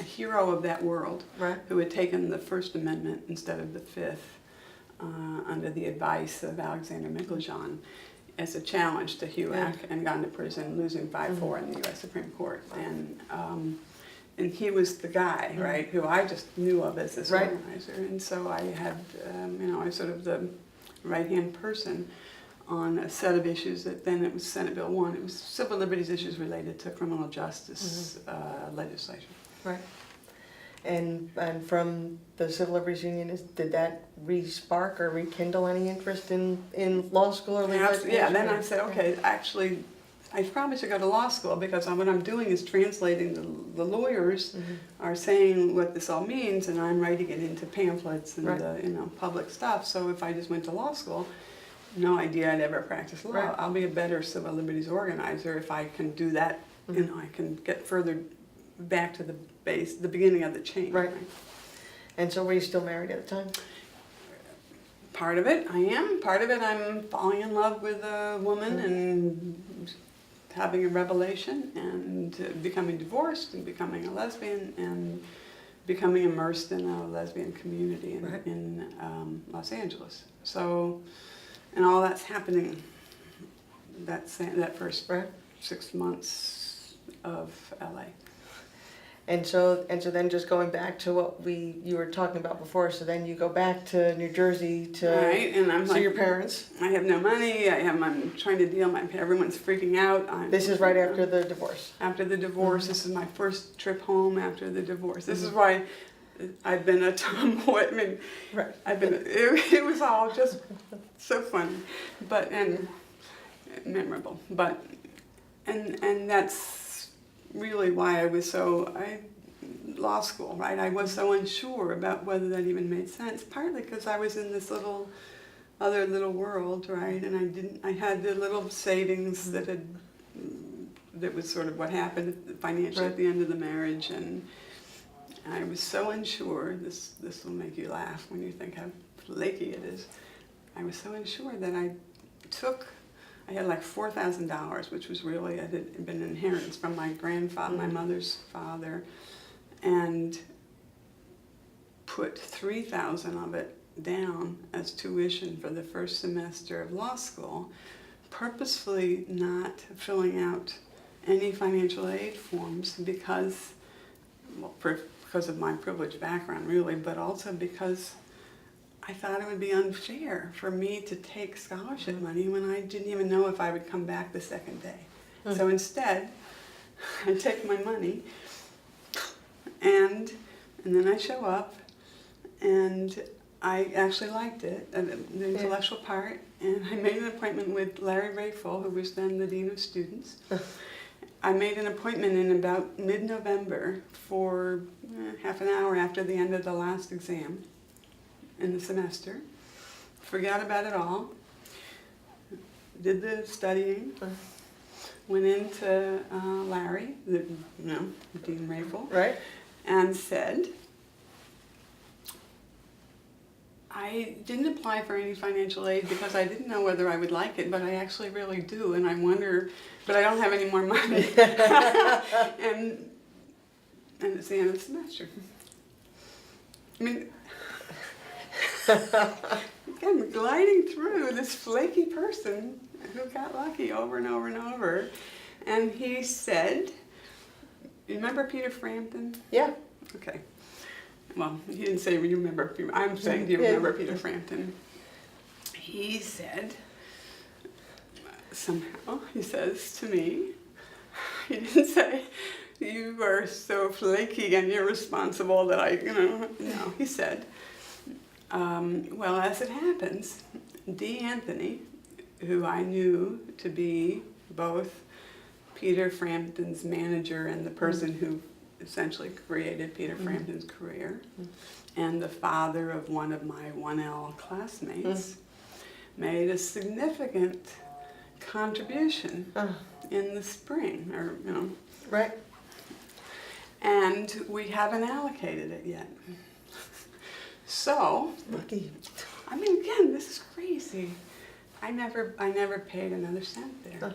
Speaker 2: hero of that world,
Speaker 1: Right.
Speaker 2: who had taken the First Amendment instead of the Fifth under the advice of Alexander Miklejan as a challenge to HUAC and gone to prison, losing 5-4 in the U.S. Supreme Court. And he was the guy, right, who I just knew of as this organizer. And so I had, I was sort of the right-hand person on a set of issues that then it was Senate Bill 1. It was civil liberties issues related to criminal justice legislation.
Speaker 1: Right. And from the Civil Liberties Union, did that re-spark or rekindle any interest in law school or legal education?
Speaker 2: Yeah, then I said, okay, actually, I probably should go to law school because what I'm doing is translating the lawyers are saying what this all means, and I'm writing it into pamphlets and public stuff. So if I just went to law school, no idea I'd ever practice law.
Speaker 1: Right.
Speaker 2: I'll be a better civil liberties organizer if I can do that. I can get further back to the base, the beginning of the chain.
Speaker 1: Right. And so were you still married at the time?
Speaker 2: Part of it I am. Part of it I'm falling in love with a woman and having a revelation and becoming divorced and becoming a lesbian and becoming immersed in a lesbian community in Los Angeles. So, and all that's happening that first 6 months of LA. And
Speaker 1: so then just going back to what you were talking about before, so then you go back to New Jersey to see your parents.
Speaker 2: I have no money, I'm trying to deal, everyone's freaking out.
Speaker 1: This is right after the divorce.
Speaker 2: After the divorce, this is my first trip home after the divorce. This is why I've been a tomboy. I mean, it was all just so funny, and memorable. And that's really why I was law school, right? I was so unsure about whether that even made sense, partly because I was in this other little world, right? And I had the little savings that was sort of what happened financially at the end of the marriage, and I was so unsure, this will make you laugh when you think how flaky it is. I was so unsure that I had like $4,000, which was really, it had been an inheritance from my grandfather, my mother's father, and put $3,000 of it down as tuition for the first semester of law school, purposefully not filling out any financial aid forms because of my privileged background, really, but also because I thought it would be unfair for me to take scholarship money when I didn't even know if I would come back the second day. So instead, I take my money and then I show up, and I actually liked it, the intellectual part, and I made an appointment with Larry Rayful, who was then the Dean of Students. I made an appointment in about mid-November for half an hour after the end of the last exam in the semester. Forgot about it all. Did the studying. Went into Larry, Dean Rayful, and said, I didn't apply for any financial aid because I didn't know whether I would like it, but I actually really do, and I wonder, but I don't have any more money. and it's the end of the semester. I mean, I'm gliding through this flaky person who got lucky over and over and over. And he said, you remember Peter Frampton?
Speaker 1: Yeah.
Speaker 2: Okay. Well, he didn't say you remember. I'm saying, do you remember Peter Frampton? He said, somehow, he says to me, he didn't say, you are so flaky and irresponsible that I, no, he said, well, as it happens, DeAnthony, who I knew to be both Peter Frampton's manager and the person who essentially created Peter Frampton's career, and the father of one of my 1L classmates, made a significant contribution in the spring, or
Speaker 1: Right.
Speaker 2: and we haven't allocated it yet. So,
Speaker 1: Lucky.
Speaker 2: I mean, again, this is crazy. I never paid another cent there.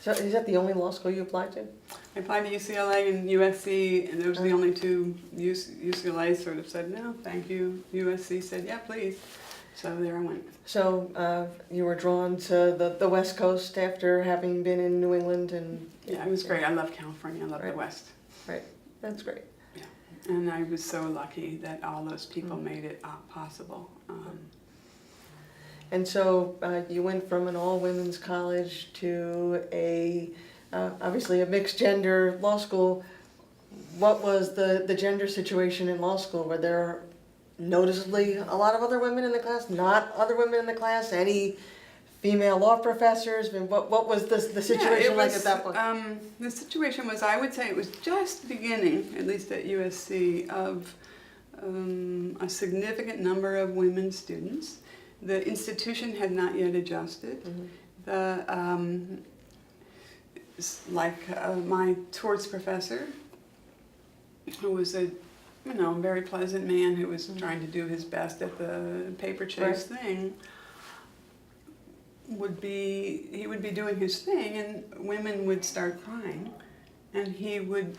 Speaker 1: So is that the only law school you applied to?
Speaker 2: I applied to UCLA and USC, and those were the only two. UCLA sort of said, no, thank you. USC said, yeah, please. So there I went.
Speaker 1: So you were drawn to the West Coast after having been in New England and...
Speaker 2: Yeah, it was great. I love California. I love the West.
Speaker 1: Right. That's great.
Speaker 2: Yeah. And I was so lucky that all those people made it possible.
Speaker 1: And so you went from an all-women's college to obviously a mixed-gender law school. What was the gender situation in law school? Were there noticeably a lot of other women in the class? Not other women in the class? Any female law professors? I mean, what was the situation like at that point?
Speaker 2: The situation was, I would say it was just beginning, at least at USC, of a significant number of women students. The institution had not yet adjusted. My torts professor, who was a very pleasant man who was trying to do his best at the paper chase thing, he would be doing his thing, and women would start crying, and he would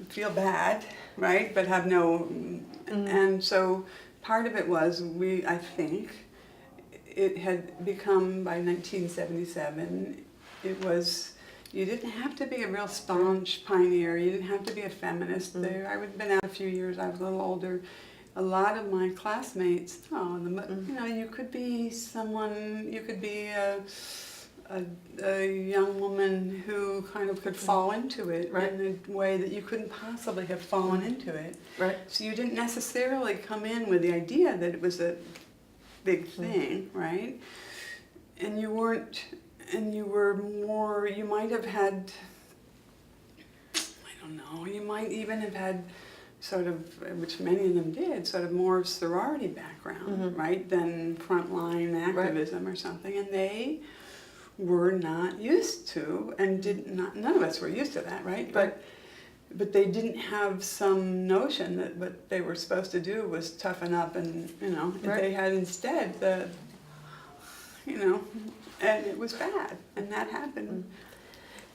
Speaker 2: feel bad, right, but have no, and so part of it was I think, it had become, by 1977, it was, you didn't have to be a real staunch pioneer, you didn't have to be a feminist. There, I had been out a few years, I was a little older. A lot of my classmates, you could be someone, you could be a young woman who kind of could fall into it in a way that you couldn't possibly have fallen into it. Right. So you didn't necessarily come in with the idea that it was a big thing, right? And you weren't, and you were more, you might have had, I don't know, you might even have had sort of, which many of them did, sort of more sorority background, right, than frontline activism or something, and they were not used to, and none of us were used to that, right? But they didn't have some notion that what they were supposed to do was toughen up, and they had instead and it was bad, and that happened.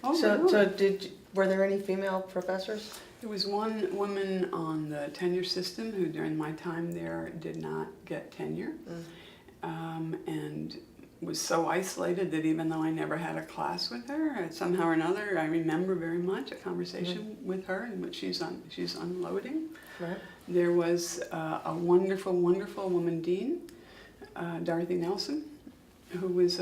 Speaker 1: Were there any female professors?
Speaker 2: There was one woman on the tenure system who, during my time there, did not get tenure, and was so isolated that even though I never had a class with her, somehow or another, I remember very much a conversation with her in which she's unloading. Right. There was a wonderful, wonderful woman dean, Dorothy Nelson, who was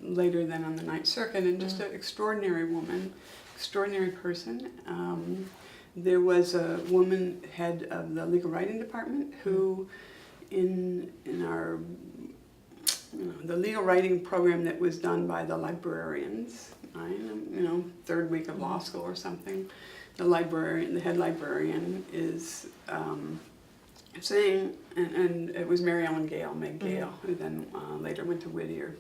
Speaker 2: later then on the Ninth Circuit, and just an extraordinary woman, extraordinary person. There was a woman head of the legal writing department who, in our the legal writing program that was done by the librarians, third week of law school or something, the head librarian is saying, and it was Mary Ellen Meg Gale, who then later went to Whittier,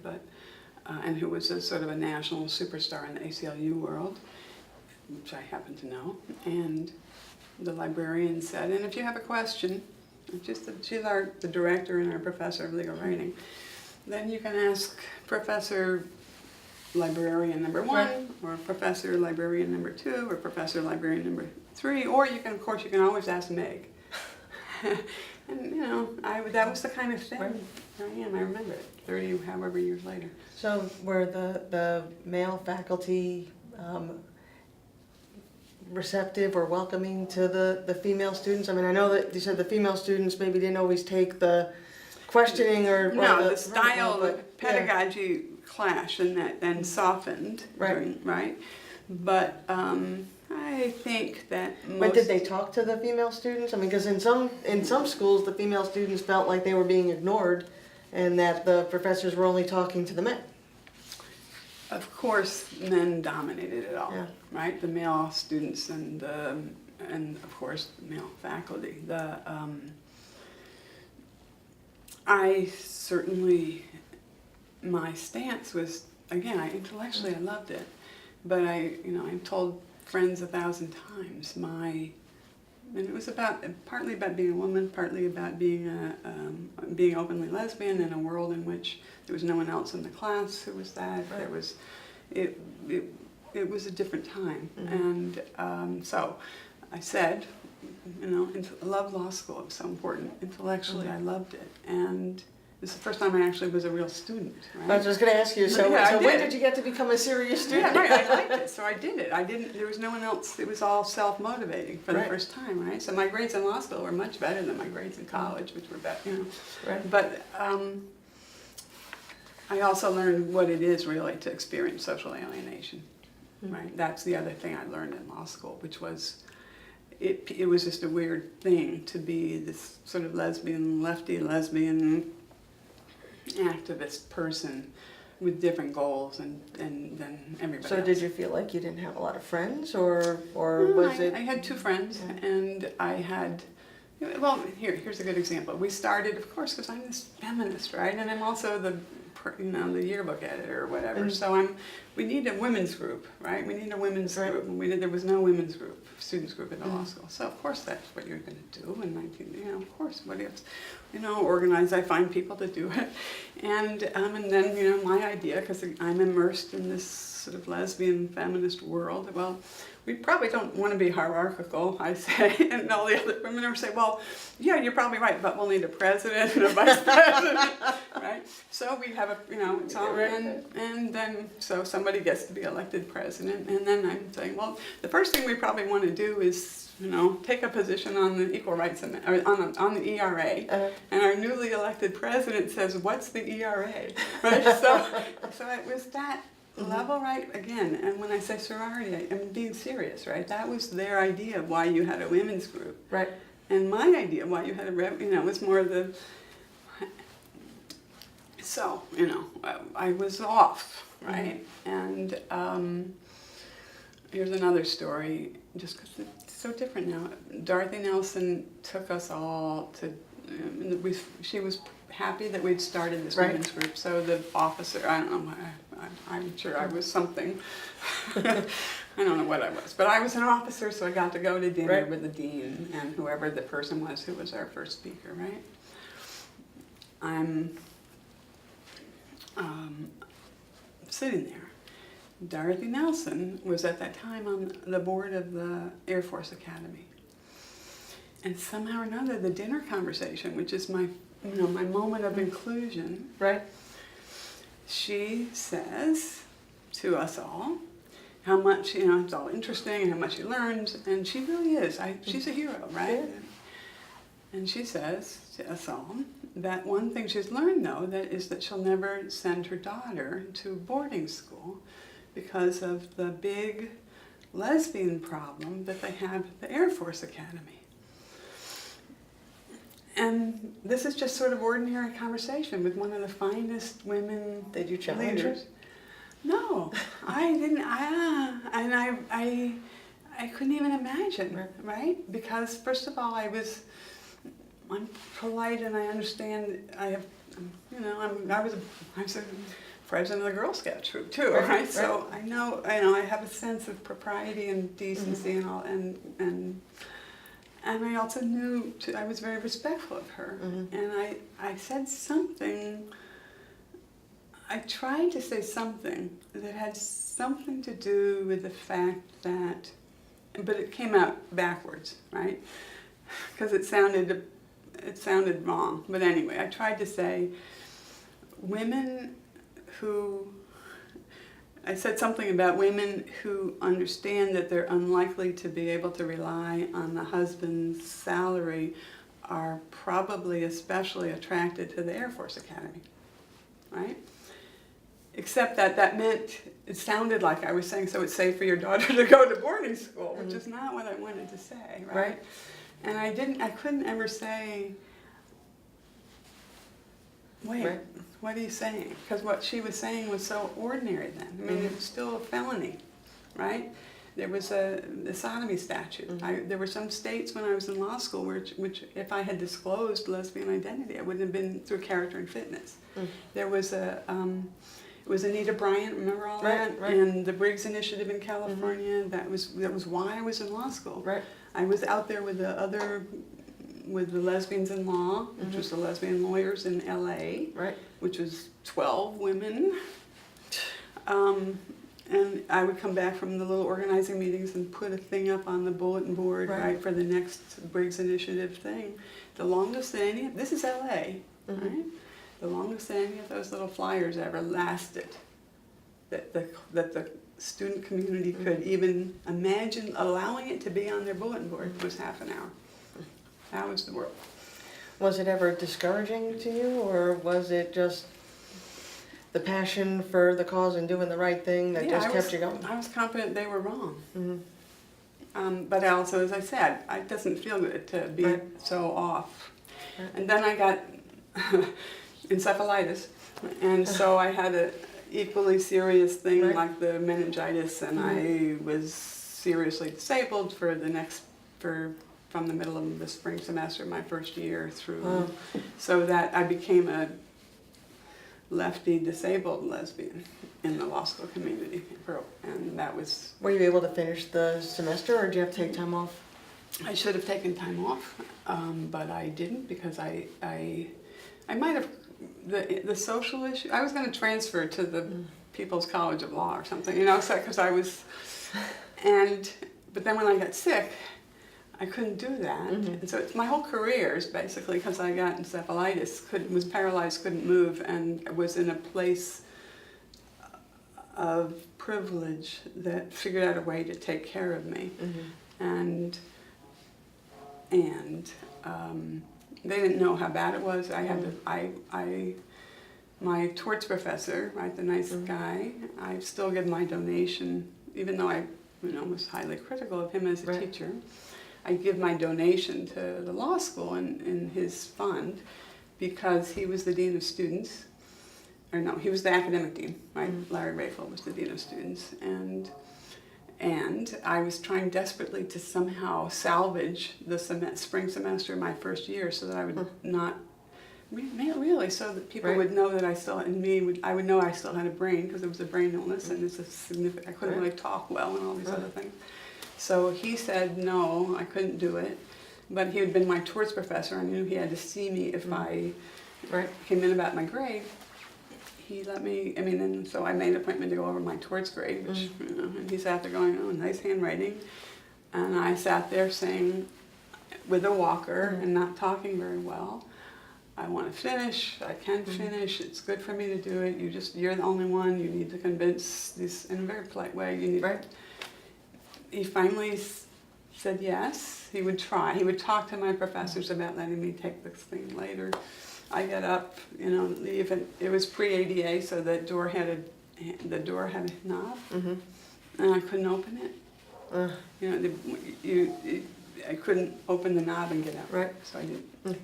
Speaker 2: and who was a sort of a national superstar in the ACLU world, which I happen to know. And the librarian said, and if you have a question, she's the director and our professor of legal writing, then you can ask Professor Librarian number 1, or Professor Librarian number 2, or Professor Librarian number 3, or you can always ask Meg. And you know, that was the kind of thing.
Speaker 1: Right.
Speaker 2: Here I am. I remember it. 30, however years later.
Speaker 1: So were the male faculty receptive or welcoming to the female students? I mean, I know that you said the female students maybe didn't always take the questioning or
Speaker 2: No,
Speaker 1: the
Speaker 2: the style
Speaker 1: but,
Speaker 2: of pedagogy clashed and that then softened.
Speaker 1: Right.
Speaker 2: Right. But I think that most.
Speaker 1: But did they talk to the female students? I mean, because in some schools, the female students felt like they were being ignored, and that the professors were only talking to the men.
Speaker 2: Of course, men dominated it all,
Speaker 1: Yeah.
Speaker 2: right? The male students and of course the male faculty. I certainly, my stance was, again, intellectually I loved it, but I told friends 1,000 times and it was partly about being a woman, partly about being being openly lesbian in a world in which there was no one else in the class who was that.
Speaker 1: Right.
Speaker 2: There was, it was a different time,
Speaker 1: Mm-hmm.
Speaker 2: and so I said, I loved law school. It was so important. Intellectually, I loved it, and this is the first time I actually was a real student. Right?
Speaker 1: I was just going to ask you. So,
Speaker 2: Yeah,
Speaker 1: so
Speaker 2: I
Speaker 1: when
Speaker 2: did.
Speaker 1: did you get to become a serious student?
Speaker 2: Yeah, right. I liked it, so I did it. There was no one else. It was all self-motivating for the
Speaker 1: Right.
Speaker 2: first time, right? So my grades in law school were much better than my grades in college, which were better,
Speaker 1: Right.
Speaker 2: But I also learned what it is really to experience social alienation, right? That's the other thing I learned in law school, which was it was just a weird thing to be this sort of lefty lesbian activist person with different goals and than everybody
Speaker 1: So
Speaker 2: else.
Speaker 1: did you feel like you didn't have a lot of friends, or
Speaker 2: No,
Speaker 1: was
Speaker 2: I
Speaker 1: it?
Speaker 2: had two friends, and I had, well, here's a good example. We started, of course, because I'm this feminist, right? And I'm also the yearbook editor or whatever. So we need a women's group, right? We need a women's
Speaker 1: Right.
Speaker 2: group. And there was no women's group, students group in the law school. So of course that's what you're going to do in of course, what else? Organize, I find people to do it. And then, my idea, because I'm immersed in this sort of lesbian feminist world, well, we probably don't want to be hierarchical, I say, and all the other women are say, well, yeah, you're probably right, but we'll need a president and a vice president, right? So we have it's all, and then, so somebody gets to be elected president, and then I'm saying, well, the first thing we probably want to do is, take a position on the Equal Rights Amendment, or on the ERA, and our newly elected president says, what's the ERA? Right? So it was that level, right? Again, and when I say sorority, I'm being serious, right? That was their idea of why you had a women's group.
Speaker 1: Right.
Speaker 2: And my idea of why you had was more the... So, I was off, right? And here's another story, just because it's so different now. Dorothy Nelson took us all to... she was happy that we'd started this women's group. So the officer, I don't know, I'm sure I was something. I don't know what I was, but I was an officer, so I got to go to dinner with the dean and whoever the person was who was our first speaker, right? I'm sitting there. Dorothy Nelson was at that time on the board of the Air Force Academy. And somehow or another, the dinner conversation, which is my moment of inclusion,
Speaker 1: Right.
Speaker 2: she says to us all how much, it's all interesting and how much she learns, and she really is. She's a hero, right?
Speaker 1: Yeah.
Speaker 2: And she says to us all that one thing she's learned, though, is that she'll never send her daughter to boarding school because of the big lesbian problem that they have at the Air Force Academy. And this is just sort of ordinary conversation with one of the finest women
Speaker 1: Did you challenge her?
Speaker 2: leaders. No, I didn't. And I couldn't even imagine, right? Because first of all, I'm polite and I understand. I was a president of the Girl Scout troop too, right? So I know I have a sense of propriety and decency and all, and I also knew I was very respectful of her, and I said something. I tried to say something that had something to do with the fact that, but it came out backwards, right? Because it sounded it sounded wrong. But anyway, I tried to say women who, I said something about women who understand that they're unlikely to be able to rely on the husband's salary are probably especially attracted to the Air Force Academy, right? Except that meant, it sounded like I was saying, so it's safe for your daughter to go to boarding school, which is not what I wanted to say, right? And I couldn't ever say, wait, what are you saying? Because what she was saying was so ordinary then. I mean, it was still a felony, right? There was the sodomy statute. There were some states when I was in law school which if I had disclosed lesbian identity, I wouldn't have been through character and fitness. There was it was Anita Bryant, remember all that?
Speaker 1: Right.
Speaker 2: And the Briggs Initiative in California. That was why I was in law school.
Speaker 1: Right.
Speaker 2: I was out there with the lesbians in law, which was the lesbian lawyers in LA, which was 12 women. And I would come back from the little organizing meetings and put a thing up on the bulletin board, right, for the next Briggs Initiative thing. The longest that this is LA, right? The longest that any of those little flyers ever lasted, that the student community could even imagine allowing it to be on their bulletin board was half an hour. That was the world.
Speaker 1: Was it ever discouraging to you, or was it just the passion for the cause and doing the right thing that just kept you going?
Speaker 2: I was confident they were wrong. But also, as I said, it doesn't feel good to be so off. And then I got encephalitis, and so I had an equally serious thing like the meningitis, and I was seriously disabled from the middle of the spring semester, my first year through, so that I became a lefty disabled lesbian in the law school community, and that was...
Speaker 1: Were you able to finish the semester, or did you have to take time off?
Speaker 2: I should have taken time off, but I didn't, because I might have, the social issue, I was going to transfer to the People's College of Law or something, you know, because I was, but then when I got sick, I couldn't do that. And so my whole career is basically because I got encephalitis, was paralyzed, couldn't move, and was in a place of privilege that figured out a way to take care of me. And they didn't know how bad it was. I had to, my torts professor, right, the nice guy, I still give my donation, even though I was highly critical of him as a teacher. I give my donation to the law school in his fund because he was the dean of students, or no, he was the academic dean, right? Larry Rayfield was the dean of students, and I was trying desperately to somehow salvage the spring semester my first year so that I would not, really, so that people would know that I still, I would know I still had a brain, because it was a brain illness, and it's a significant, I couldn't really talk well and all these other things. So he said no, I couldn't do it, but he had been my torts professor. I knew he had to see me if I came in about my grade. He let me, and so I made an appointment to go over my torts grade, which, and he sat there going, oh, nice handwriting. And I sat there saying, with a walker and not talking very well, I want to finish, I can finish, it's good for me to do it, you're the only one, you need to convince this, in a very polite way, you need He finally said yes, he would try. He would talk to my professors about letting me take this thing later. I got up, leave, and it was pre-ADA, so the door had a knob, and I couldn't open it. I couldn't open the knob and get out. So I didn't.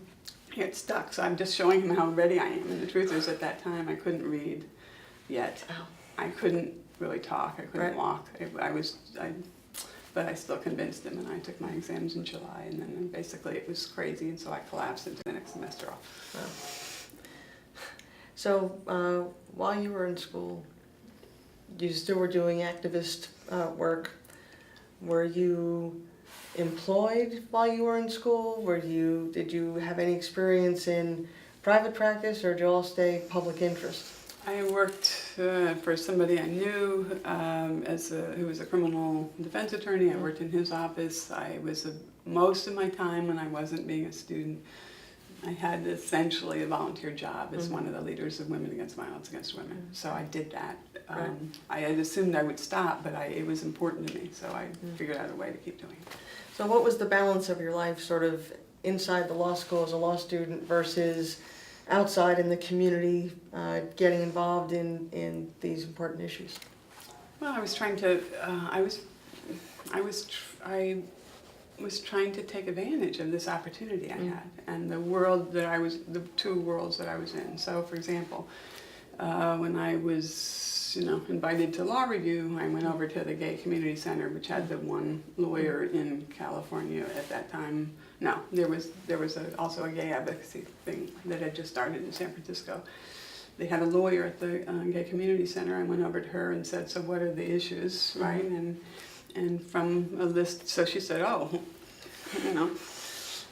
Speaker 2: It stuck. So I'm just showing him how ready I am. And the truth is, at that time, I couldn't read yet. I couldn't really talk. I couldn't walk. But I still convinced him, and I took my exams in July, and then basically it was crazy, and so I collapsed into the next semester off.
Speaker 1: So while you were in school, you still were doing activist work. Were you employed while you were in school? Did you have any experience in private practice, or did you all stay public interest?
Speaker 2: I worked for somebody I knew who was a criminal defense attorney. I worked in his office. I was most of my time when I wasn't being a student I had essentially a volunteer job as one of the leaders of Women Against Violence Against Women. So I did that. I had assumed I would stop, but it was important to me, so I figured out a way to keep doing it.
Speaker 1: So what was the balance of your life sort of inside the law school as a law student versus outside in the community, getting involved in these important issues?
Speaker 2: Well, I was trying to, I was trying to take advantage of this opportunity I had and the world that the two worlds that I was in. So, for example, when I was, invited to law review, I went over to the Gay Community Center, which had the one lawyer in California at that time. No, there was also a gay advocacy thing that had just started in San Francisco. They had a lawyer at the Gay Community Center. I went over to her and said, so what are the issues, right? And from a list, so she said,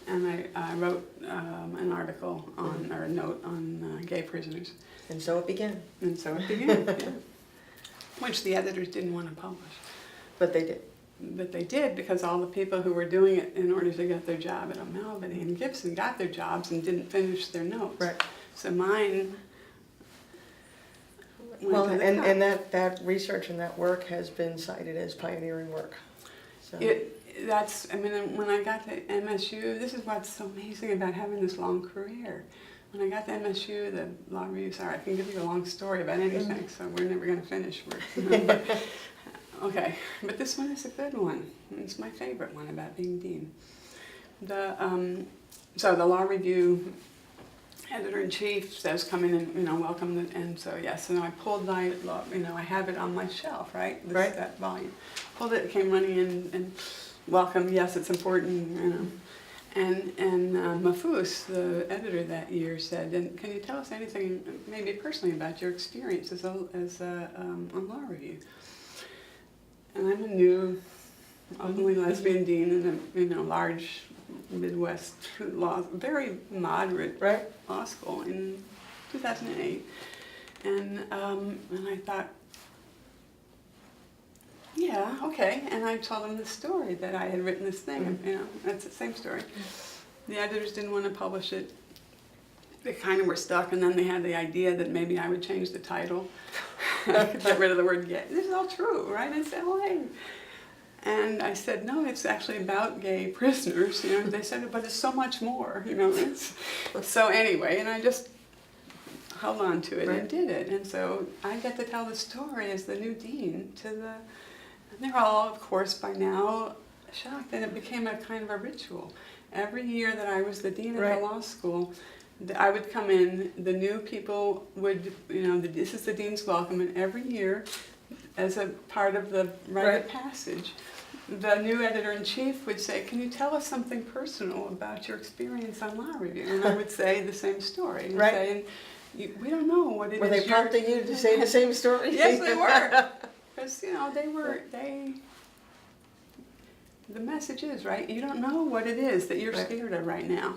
Speaker 2: and I wrote an article or a note on gay prisoners.
Speaker 1: And so it began.
Speaker 2: Yeah. Which the editors didn't want to publish.
Speaker 1: But they did.
Speaker 2: But they did, because all the people who were doing it in order to get their job at O'Malvany and Gibson got their jobs and didn't finish their notes.
Speaker 1: Right.
Speaker 2: So mine went
Speaker 1: Well,
Speaker 2: to the top.
Speaker 1: and that research and that work has been cited as pioneering work. So.
Speaker 2: When I got to MSU, this is what's so amazing about having this long career. When I got to MSU, the law review, sorry, I can give you a long story about anything, so we're never going to finish. Okay, but this one is a good one. It's my favorite one about being dean. So the law review editor-in-chief says, come in and welcome, and so yes, and I pulled my, I have it on my shelf, right? That volume. Pulled it, came running in and welcome, yes, it's important, And Mafus, the editor that year, said, "And can you tell us anything, maybe personally, about your experience as on law review?" And I'm a new, openly lesbian dean in a large Midwest very moderate law school in 2008, and I thought, yeah, okay. And I told them the story that I had written this thing. That's the same story. The editors didn't want to publish it. They kind of were stuck, and then they had the idea that maybe I would change the title, get rid of the word gay. This is all true, right? I said, oh, hey. And I said, no, it's actually about gay prisoners. They said, but it's so much more. So anyway, and I just held on to it and did it. And so I get to tell the story as the new dean to the. And they're all, of course, by now shocked, and it became a kind of a ritual. Every year that I was the dean of the law school, I would come in, the new people would, this is the dean's welcome, and every year, as a part of the rite of passage, the new editor-in-chief would say, can you tell us something personal about your experience on law review? And I would say the same story. And say, we don't know what it is.
Speaker 1: Were they prompting you to say the same story?
Speaker 2: Yes, they were. Because, the message is, right, you don't know what it is that you're scared of right now,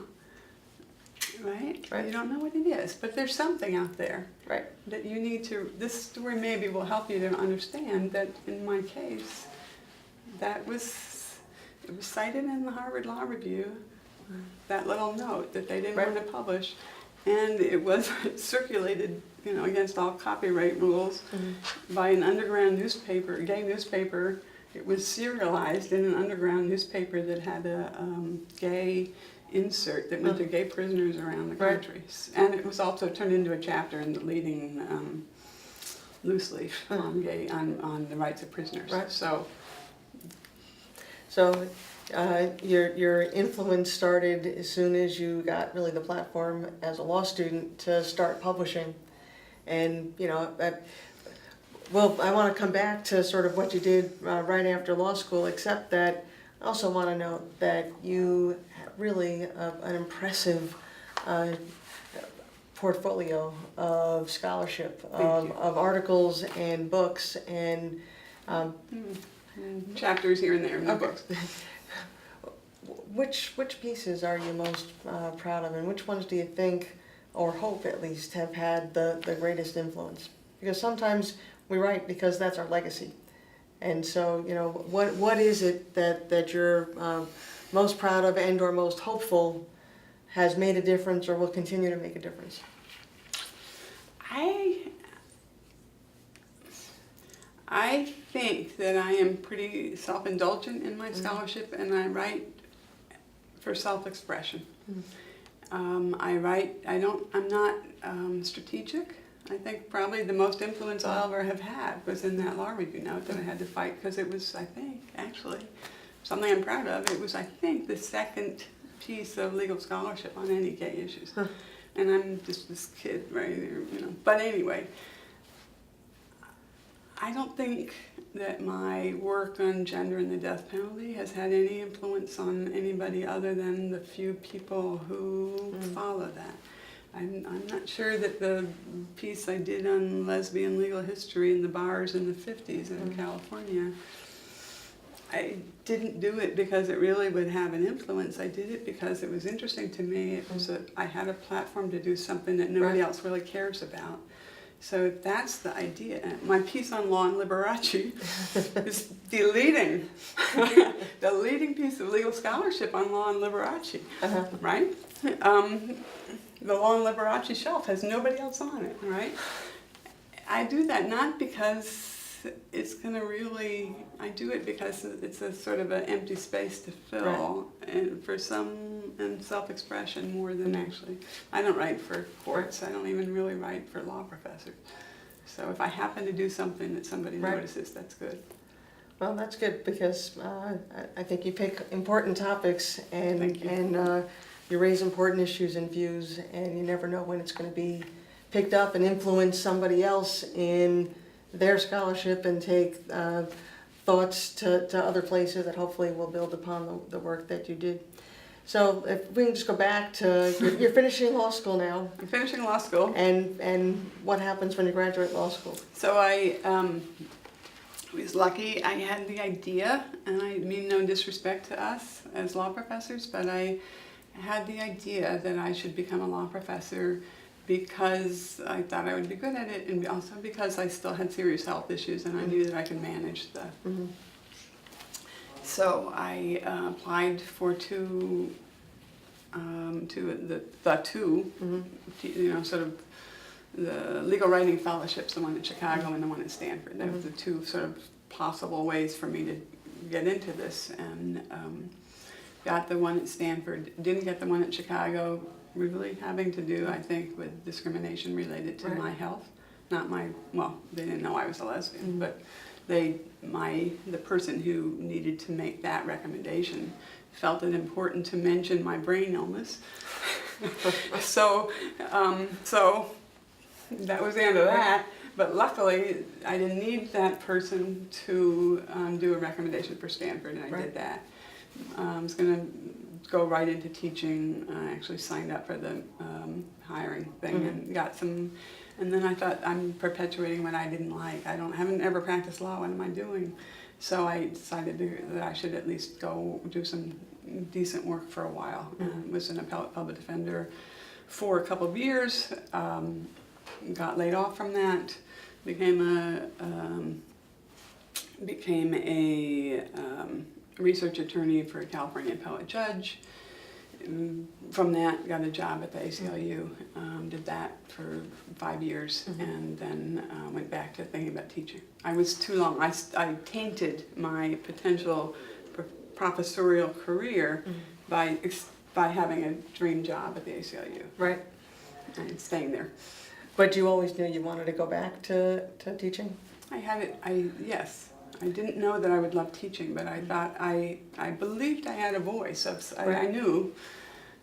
Speaker 2: right? You don't know what it is, but there's something out there that you need to, this story maybe will help you to understand that in my case, it was cited in the Harvard Law Review, that little note that they didn't want to publish, and it was circulated against all copyright rules by an underground newspaper, a gay newspaper. It was serialized in an underground newspaper that had a gay insert that went to gay prisoners around the country. And it was also turned into a chapter in the leading loose leaf on the rights of prisoners.
Speaker 1: So your influence started as soon as you got really the platform as a law student to start publishing. And, well, I want to come back to sort of what you did right after law school, except that I also want to note that you had really an impressive portfolio of scholarship, of articles and books and
Speaker 2: chapters here and there in the books.
Speaker 1: Which pieces are you most proud of, and which ones do you think, or hope at least, have had the greatest influence? Because sometimes we write because that's our legacy. And so, what is it that you're most proud of and or most hopeful has made a difference or will continue to make a difference?
Speaker 2: I think that I am pretty self-indulgent in my scholarship, and I write for self-expression. I'm not strategic. I think probably the most influence I'll ever have had was in that law review note that I had to fight, because it was, I think, actually, something I'm proud of. It was, I think, the second piece of legal scholarship on any gay issues. And I'm just this kid right there, you know. But anyway, I don't think that my work on gender and the death penalty has had any influence on anybody other than the few people who follow that. I'm not sure that the piece I did on lesbian legal history in the bars in the 50s in California, I didn't do it because it really would have an influence. I did it because it was interesting to me. It was I had a platform to do something that nobody else really cares about. So that's the idea. My piece on law and Liberace is the leading piece of legal scholarship on law and Liberace, right? The law and Liberace shelf has nobody else on it, right? I do that not because it's going to really, I do it because it's a sort of an empty space to fill, and for some, and self-expression more than actually. I don't write for courts. I don't even really write for law professors. So if I happen to do something that somebody notices, that's good.
Speaker 1: Well, that's good, because I think you pick important topics and you raise important issues and views, and you never know when it's going to be picked up and influence somebody else in their scholarship and take thoughts to other places that hopefully will build upon the work that you did. So if we can just go back to, you're finishing law school now.
Speaker 2: I'm finishing law school.
Speaker 1: And what happens when you graduate law school?
Speaker 2: So I was lucky. I had the idea, and I mean no disrespect to us as law professors, but I had the idea that I should become a law professor because I thought I would be good at it, and also because I still had serious health issues and I knew that I could manage the. So I applied for two, sort of the legal writing fellowships, the one at Chicago and the one at Stanford. That was the two sort of possible ways for me to get into this, and got the one at Stanford. Didn't get the one at Chicago, really having to do, I think, with discrimination related to my health. Not my, well, they didn't know I was a lesbian, but the person who needed to make that recommendation felt it important to mention my brain illness. So that was the end of that. But luckily, I didn't need that person to do a recommendation for Stanford, and I did that. I was going to go right into teaching. I actually signed up for the hiring thing and got some. And then I thought, I'm perpetuating what I didn't like. Haven't ever practiced law. What am I doing? So I decided that I should at least go do some decent work for a while. Was an appellate public defender for a couple of years. Got laid off from that. Became a research attorney for a California appellate judge. From that, got a job at the ACLU. Did that for 5 years, and then went back to thinking about teaching. I was too long. I tainted my potential professorial career by having a dream job at the ACLU.
Speaker 1: Right.
Speaker 2: And staying there.
Speaker 1: But you always knew you wanted to go back to teaching?
Speaker 2: Yes. I didn't know that I would love teaching, but I thought I believed I had a voice. I knew.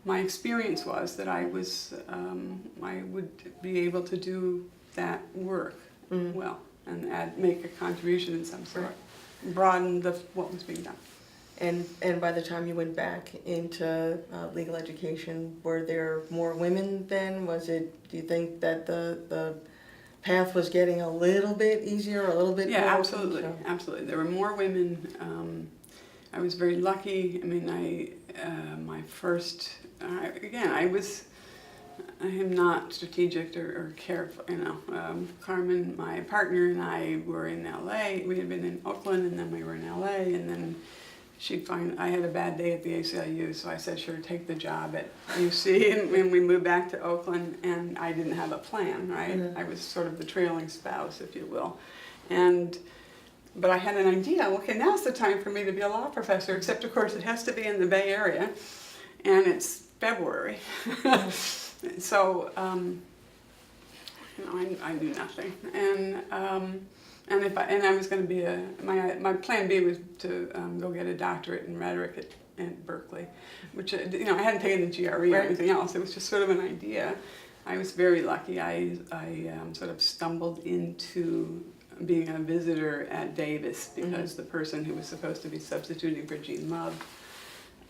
Speaker 2: My experience was that I would be able to do that work well and make a contribution in some sort, broaden what was being done.
Speaker 1: And by the time you went back into legal education, were there more women then? Do you think that the path was getting a little bit easier, a little bit more?
Speaker 2: Yeah, absolutely, absolutely. There were more women. I was very lucky. I mean, my first, again, I am not strategic or careful, Carmen, my partner, and I were in LA. We had been in Oakland, and then we were in LA, and then I had a bad day at the ACLU, so I said, sure, take the job at UC. And when we moved back to Oakland, and I didn't have a plan, right? I was sort of the trailing spouse, if you will. But I had an idea, okay, now's the time for me to be a law professor, except of course it has to be in the Bay Area, and it's February. So, I knew nothing. And I was going to be my plan B was to go get a doctorate in rhetoric at Berkeley, which, I hadn't taken the GRE or anything else. It was just sort of an idea. I was very lucky. I sort of stumbled into being a visitor at Davis because the person who was supposed to be substituting for Jean Love,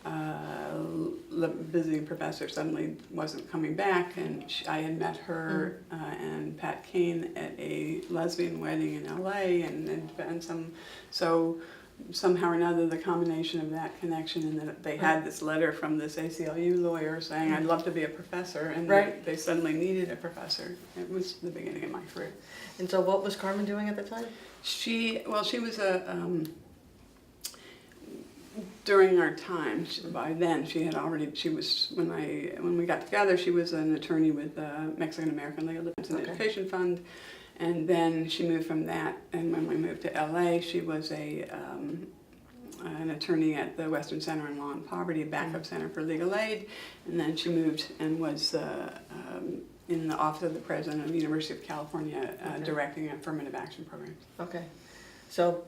Speaker 2: the visiting professor, suddenly wasn't coming back, and I had met her and Pat Kane at a lesbian wedding in LA, and so somehow or another the combination of that connection and that they had this letter from this ACLU lawyer saying I'd love to be a professor, and they suddenly needed a professor. It was the beginning of my career.
Speaker 1: And so what was Carmen doing at the time?
Speaker 2: She was a during our time, by then when we got together, she was an attorney with the Mexican American Legal Defense and Education Fund, and then she moved from that, and when we moved to LA, she was an attorney at the Western Center on Law and Poverty, a backup center for legal aid, and then she moved and was in the office of the president of the University of California, directing affirmative action programs.
Speaker 1: Okay, so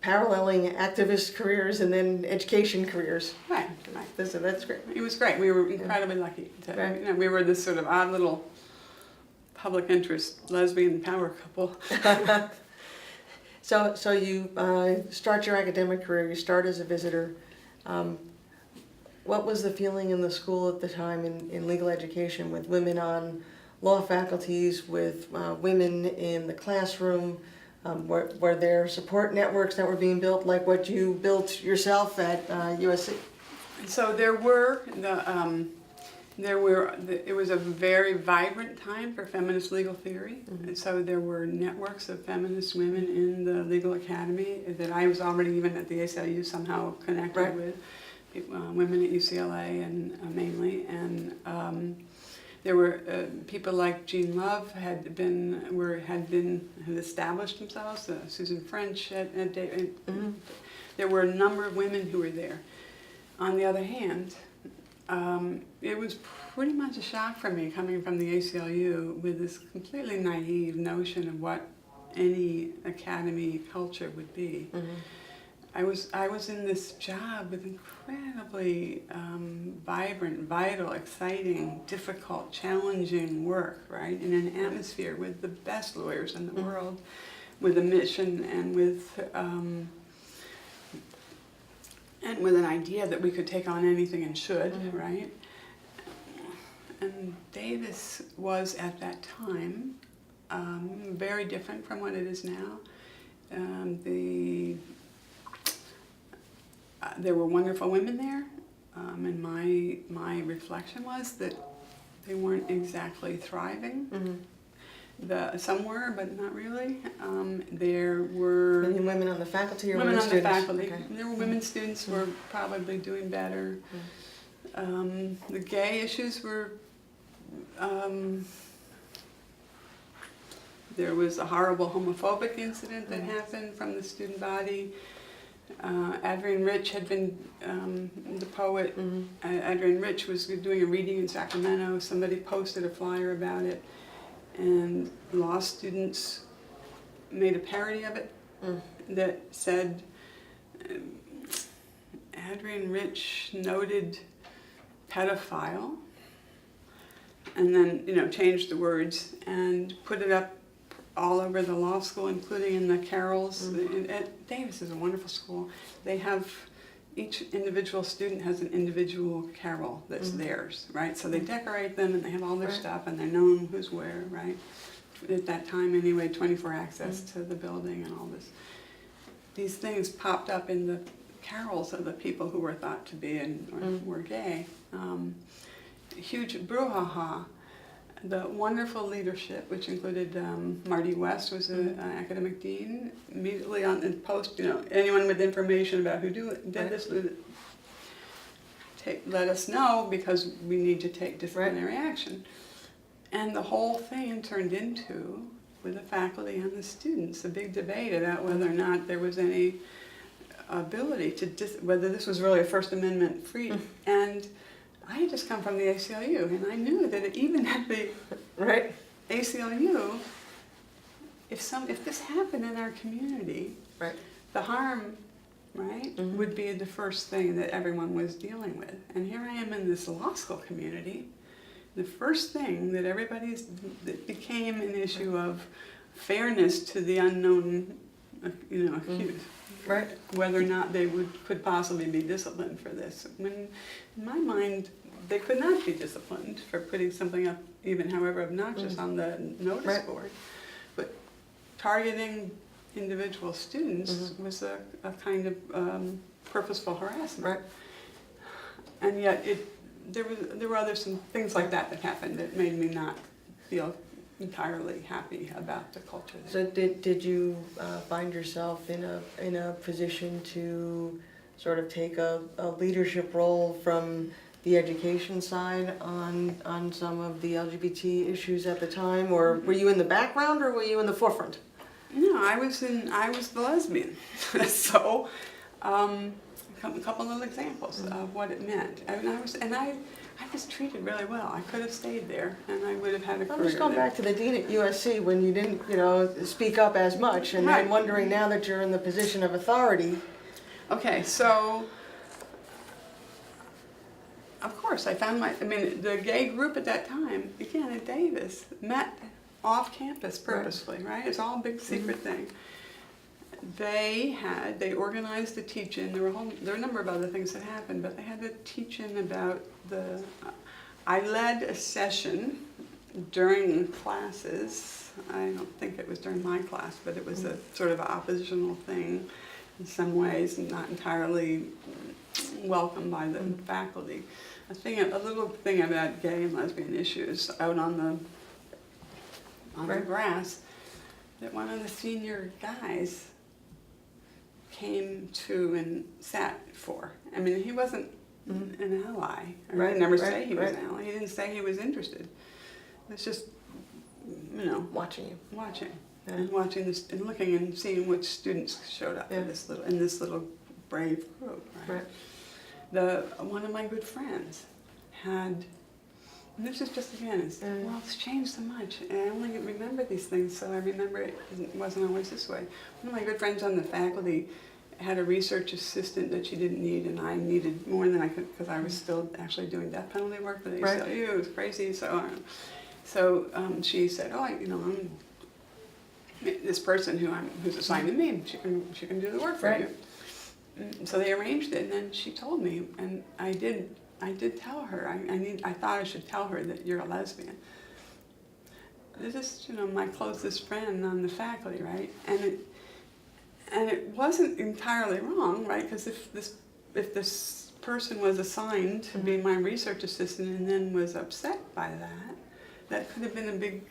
Speaker 1: paralleling activist careers and then education careers.
Speaker 2: Right.
Speaker 1: That's great.
Speaker 2: It was great. We were incredibly lucky. We were this sort of odd little public interest lesbian power couple.
Speaker 1: So you start your academic career, you start as a visitor. What was the feeling in the school at the time in legal education with women on law faculties, with women in the classroom? Were there support networks that were being built like what you built yourself at USC? So
Speaker 2: it was a very vibrant time for feminist legal theory. And so there were networks of feminist women in the legal academy that I was already, even at the ACLU, somehow connected with. Women at UCLA and mainly, and there were people like Jean Love had established themselves. Susan French there were a number of women who were there. On the other hand, it was pretty much a shock for me coming from the ACLU with this completely naive notion of what any academy culture would be. I was in this job with incredibly vibrant, vital, exciting, difficult, challenging work, right? In an atmosphere with the best lawyers in the world, with a mission and with an idea that we could take on anything and should, right? And Davis was at that time very different from what it is now. There were wonderful women there, and my reflection was that they weren't exactly thriving. Some were, but not really. There were
Speaker 1: women on the faculty or
Speaker 2: women on
Speaker 1: students?
Speaker 2: the faculty.
Speaker 1: Okay.
Speaker 2: There were women students who were probably doing better. The gay issues were. There was a horrible homophobic incident that happened from the student body. Adrienne Rich had been the poet. Adrienne Rich was doing a reading in Sacramento. Somebody posted a flyer about it, and law students made a parody of it that said, Adrienne Rich, noted pedophile, and then changed the words and put it up all over the law school, including in the carols. Davis is a wonderful school. They have, each individual student has an individual carol that's theirs, right? So they decorate them and they have all their stuff and they're known who's where, right? At that time anyway, 24 access to the building and all this. These things popped up in the carols of the people who were thought to be or were gay. Huge brouhaha. the wonderful leadership, which included Marty West was an academic dean. Immediately on the post, anyone with information about who did this, let us know, because we need to take disciplinary action. And the whole thing turned into, with the faculty and the students, a big debate about whether or not there was any ability to, whether this was really a First Amendment free. And I had just come from the ACLU, and I knew that even at the ACLU, if this happened in our community, the harm, would be the first thing that everyone was dealing with. And here I am in this law school community. The first thing that that became an issue of fairness to the unknown, accused. Whether or not they could possibly be disciplined for this. When, in my mind, they could not be disciplined for putting something up, even however obnoxious, on the notice board. But targeting individual students was a kind of purposeful harassment. And yet there were some things like that happened that made me not feel entirely happy about the culture there.
Speaker 1: So did you find yourself in a position to sort of take a leadership role from the education side on some of the LGBT issues at the time, or were you in the background, or were you in the forefront?
Speaker 2: No, I was the lesbian. So a couple of examples of what it meant. I was treated really well. I could have stayed there, and I would have had a career.
Speaker 1: I'm just going back to the dean at USC when you didn't, speak up as much, and then wondering now that you're in the position of authority.
Speaker 2: Okay, so of course I found the gay group at that time, again at Davis, met off campus purposefully, right? It's all a big secret thing. They organized a teach-in. There were a number of other things that happened, but they had a teach-in about I led a session during classes. I don't think it was during my class, but it was a sort of oppositional thing in some ways, and not entirely welcomed by the faculty. A little thing about gay and lesbian issues out on the grass, that one of the senior guys came to and sat for. I mean, he wasn't an ally. He didn't never say he was an ally. He didn't say he was interested. It was just, watching and watching this and looking and seeing which students showed up in this little brave group. One of my good friends had. And this is just, again, it's changed so much, and I only remember these things, so I remember it wasn't always this way. One of my good friends on the faculty had a research assistant that she didn't need, and I needed more than I could, because I was still actually doing death penalty work for the ACLU. It was crazy, so she said, I'm this person who's assigned to me, she can do the work for you. So they arranged it, and then she told me, and I did tell her, I thought I should tell her that you're a lesbian. This is, my closest friend on the faculty, right? And it wasn't entirely wrong, right? Because if this person was assigned to be my research assistant and then was upset by that could have been a big,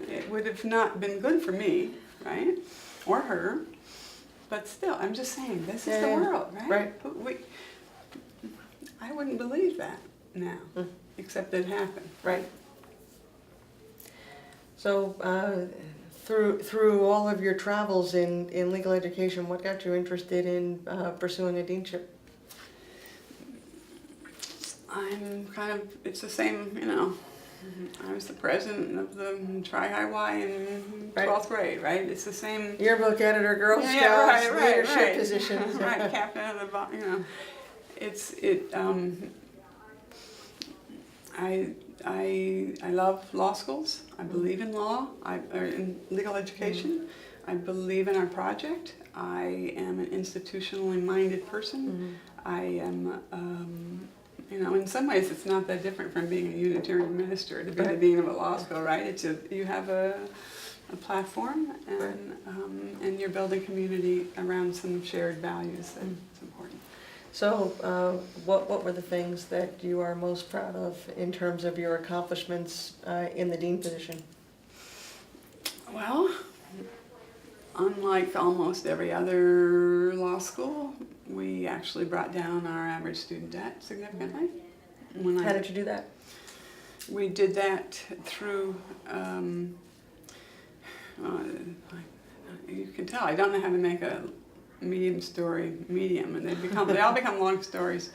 Speaker 2: it would have not been good for me, right? Or her. But still, I'm just saying, this is the world, right? I wouldn't believe that now, except it happened.
Speaker 1: Right. So through all of your travels in legal education, what got you interested in pursuing a deanship?
Speaker 2: It's the same, I was the president of the Tri-High Y in 12th grade, right? It's the same.
Speaker 1: Yearbook editor, Girl Scouts, leadership positions.
Speaker 2: Right, captain of the, I love law schools. I believe in law, or in legal education. I believe in our project. I am an institutionally minded person. I am, in some ways it's not that different from being a Unitarian minister to be the dean of a law school, right? You have a platform, and you're building community around some shared values. That's important.
Speaker 1: So, what were the things that you are most proud of in terms of your accomplishments in the dean position?
Speaker 2: Well, unlike almost every other law school, we actually brought down our average student debt significantly.
Speaker 1: How did you do that?
Speaker 2: We did that through, you can tell I don't know how to make a medium story medium, and they all become long stories.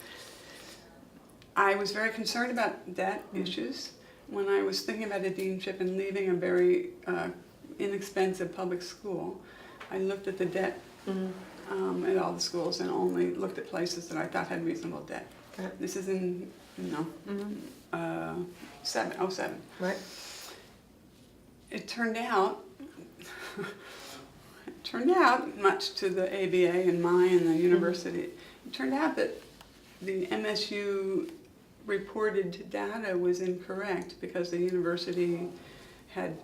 Speaker 2: I was very concerned about debt issues when I was thinking about a deanship and leaving a very inexpensive public school. I looked at the debt at all the schools and only looked at places that I thought had reasonable debt.
Speaker 1: Okay.
Speaker 2: This is in 07.
Speaker 1: Right.
Speaker 2: It turned out, much to the ABA and mine and the university, it turned out that the MSU reported data was incorrect because the university had,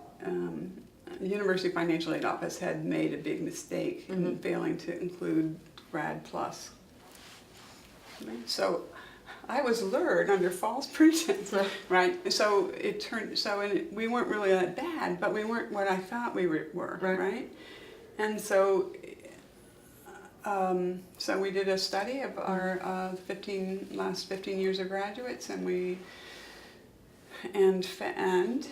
Speaker 2: the University Financial Aid Office had made a big mistake in failing to include Grad Plus. So I was lured under false pretense, right? So it turned, we weren't really that bad, but we weren't what I thought we were, right? And so, so we did a study of our last 15 years of graduates, and we found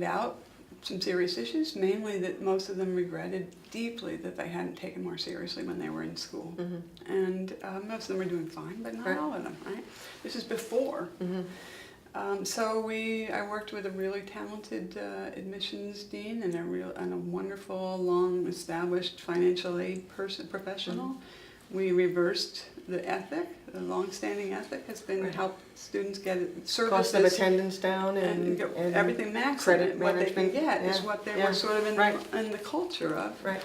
Speaker 2: out some serious issues, mainly that most of them regretted deeply that they hadn't taken more seriously when they were in school. And most of them were doing fine, but not all of them, right? This is before. So I worked with a really talented admissions dean and a wonderful, long-established financial aid professional. We reversed the ethic. The long-standing ethic has been to help students get services.
Speaker 1: Cost of attendance down and
Speaker 2: everything maximum.
Speaker 1: credit
Speaker 2: What they can
Speaker 1: management.
Speaker 2: get is what they were sort of in the culture of.
Speaker 1: Right.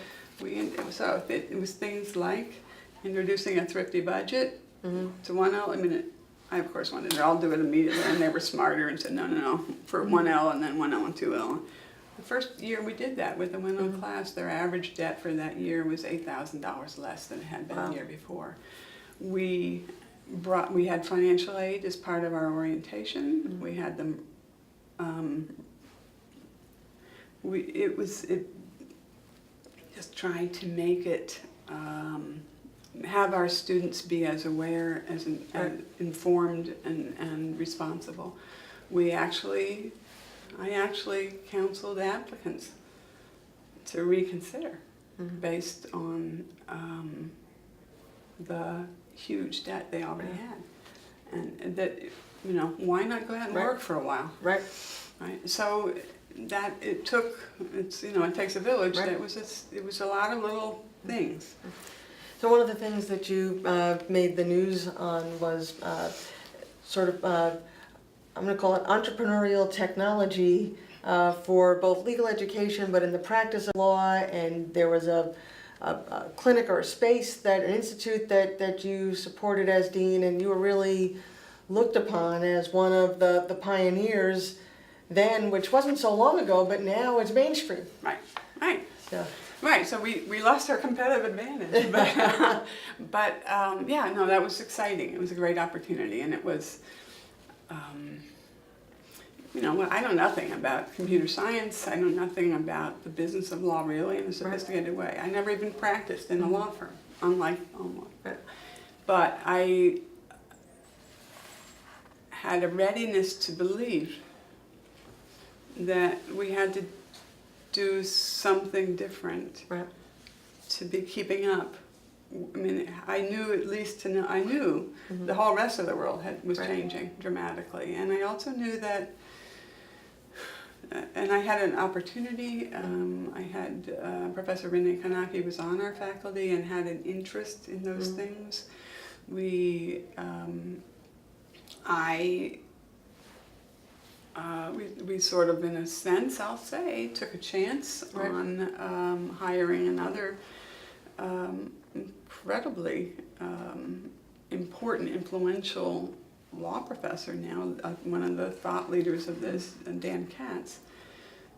Speaker 2: So it was things like introducing a thrifty budget to 1L. I mean, I of course wanted to all do it immediately, and they were smarter and said no, for 1L and then 1L and 2L. The first year we did that with the 1L class, their average debt for that year was $8,000 less than it had been the year before. We had financial aid as part of our orientation. We had them. It just trying to make it. Have our students be as aware, as informed and responsible. I actually counseled applicants to reconsider based on the huge debt they already had. And that, why not go out and work for a while? Right. So that it takes a village.
Speaker 1: Right.
Speaker 2: It was a lot of little things.
Speaker 1: So one of the things that you made the news on was I'm going to call it entrepreneurial technology for both legal education, but in the practice of law. And there was a clinic or a space, an institute that you supported as dean, and you were really looked upon as one of the pioneers then, which wasn't so long ago, but now it's mainstream.
Speaker 2: Right.
Speaker 1: Yeah.
Speaker 2: Right, so we lost our competitive advantage, but that was exciting. It was a great opportunity, and it was, I know nothing about computer science. I know nothing about the business of law really in a sophisticated way. I never even practiced in a law firm, unlike almost. But I had a readiness to believe that we had to do something different to be keeping up. I mean, I knew the whole rest of the world was changing dramatically, and I also knew that. And I had an opportunity. I had Professor Renee Kanaki was on our faculty and had an interest in those things. We sort of, in a sense, I'll say, took a chance on hiring another incredibly important, influential law professor now, one of the thought leaders of this, Dan Katz,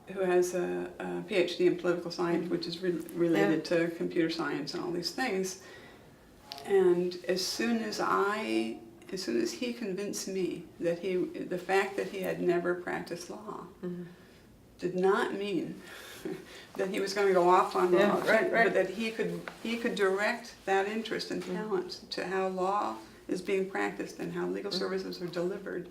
Speaker 2: who has a PhD in political science, which is related to computer science and all these things. And as soon as he convinced me that the fact that he had never practiced law did not mean that he was going to go off on law, but that he could direct that interest and talent to how law is being practiced and how legal services are delivered,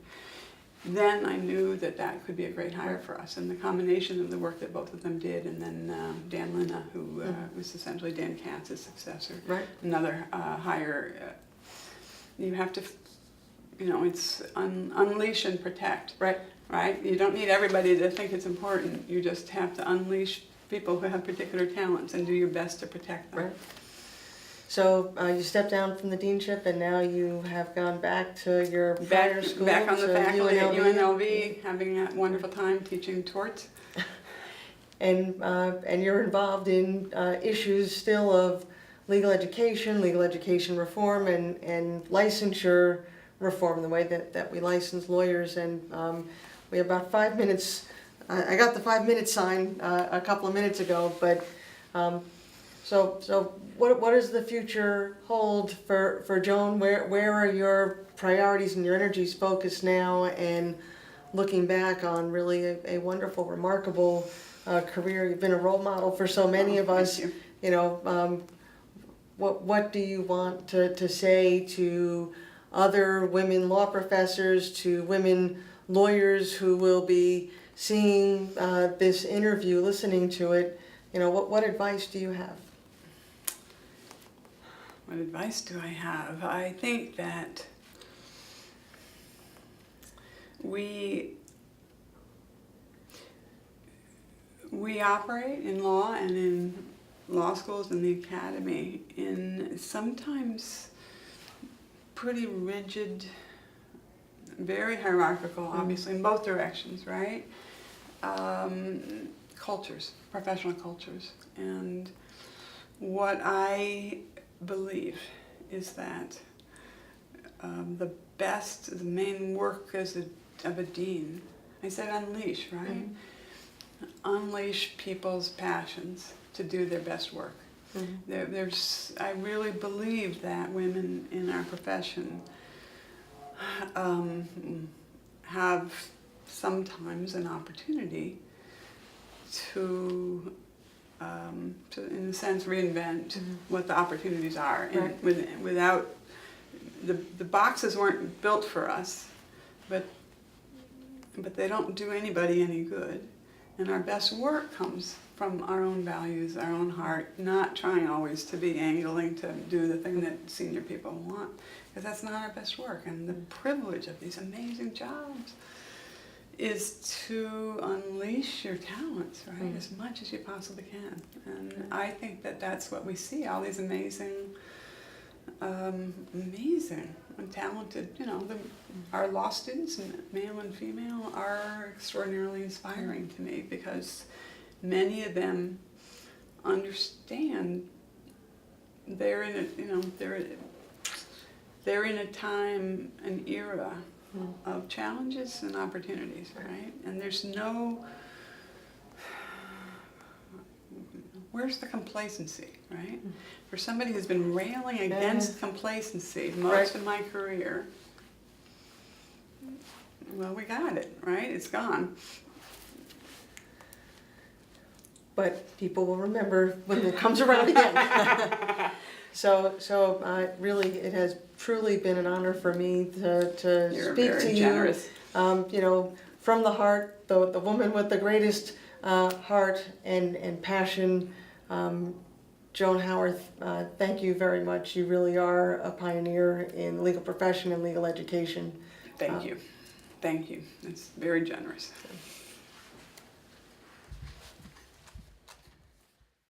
Speaker 2: then I knew that that could be a great hire for us. And the combination of the work that both of them did, and then Dan Lina, who was essentially Dan Katz's successor, another hire. You have to, it's unleash and protect. Right? You don't need everybody to think it's important. You just have to unleash people who have particular talents and do your best to protect them.
Speaker 1: Right. So you stepped down from the deanship, and now you have gone back to your prior school.
Speaker 2: Back on the faculty at
Speaker 1: UNLV.
Speaker 2: UNLV, having a wonderful time teaching torts.
Speaker 1: And you're involved in issues still of legal education reform, and licensure reform, the way that we license lawyers. And we have about 5 minutes. I got the 5-minute sign a couple of minutes ago, but so what does the future hold for Joan? Where are your priorities and your energies focused now? And looking back on really a wonderful, remarkable career, you've been a role model for so many of us. What do you want to say to other women law professors, to women lawyers who will be seeing this interview, listening to it? What advice do you have?
Speaker 2: What advice do I have? I think that we operate in law and in law schools and the academy in sometimes pretty rigid, very hierarchical, obviously, in both directions, right? Cultures, professional cultures. And what I believe is that the main work of a dean, I said unleash, right? Unleash people's passions to do their best work. I really believe that women in our profession have sometimes an opportunity to in a sense, reinvent what the opportunities are. And without, the boxes weren't built for us, but they don't do anybody any good. And our best work comes from our own values, our own heart, not trying always to be angling to do the thing that senior people want, because that's not our best work. And the privilege of these amazing jobs is to unleash your talents, right, as much as you possibly can. And I think that that's what we see, all these amazing and talented, our law students, male and female, are extraordinarily inspiring to me, because many of them understand they're in a time, an era of challenges and opportunities, right? And there's where's the complacency, right? For somebody who's been railing against complacency most of my career, well, we got it, right? It's gone.
Speaker 1: But people will remember when it comes around again. So really, it has truly been an honor for me to
Speaker 2: You're
Speaker 1: speak
Speaker 2: very
Speaker 1: to
Speaker 2: generous.
Speaker 1: you. From the heart, the woman with the greatest heart and passion. Joan Howarth, thank you very much. You really are a pioneer in the legal profession and legal education.
Speaker 2: Thank you. Thank you. It's very generous.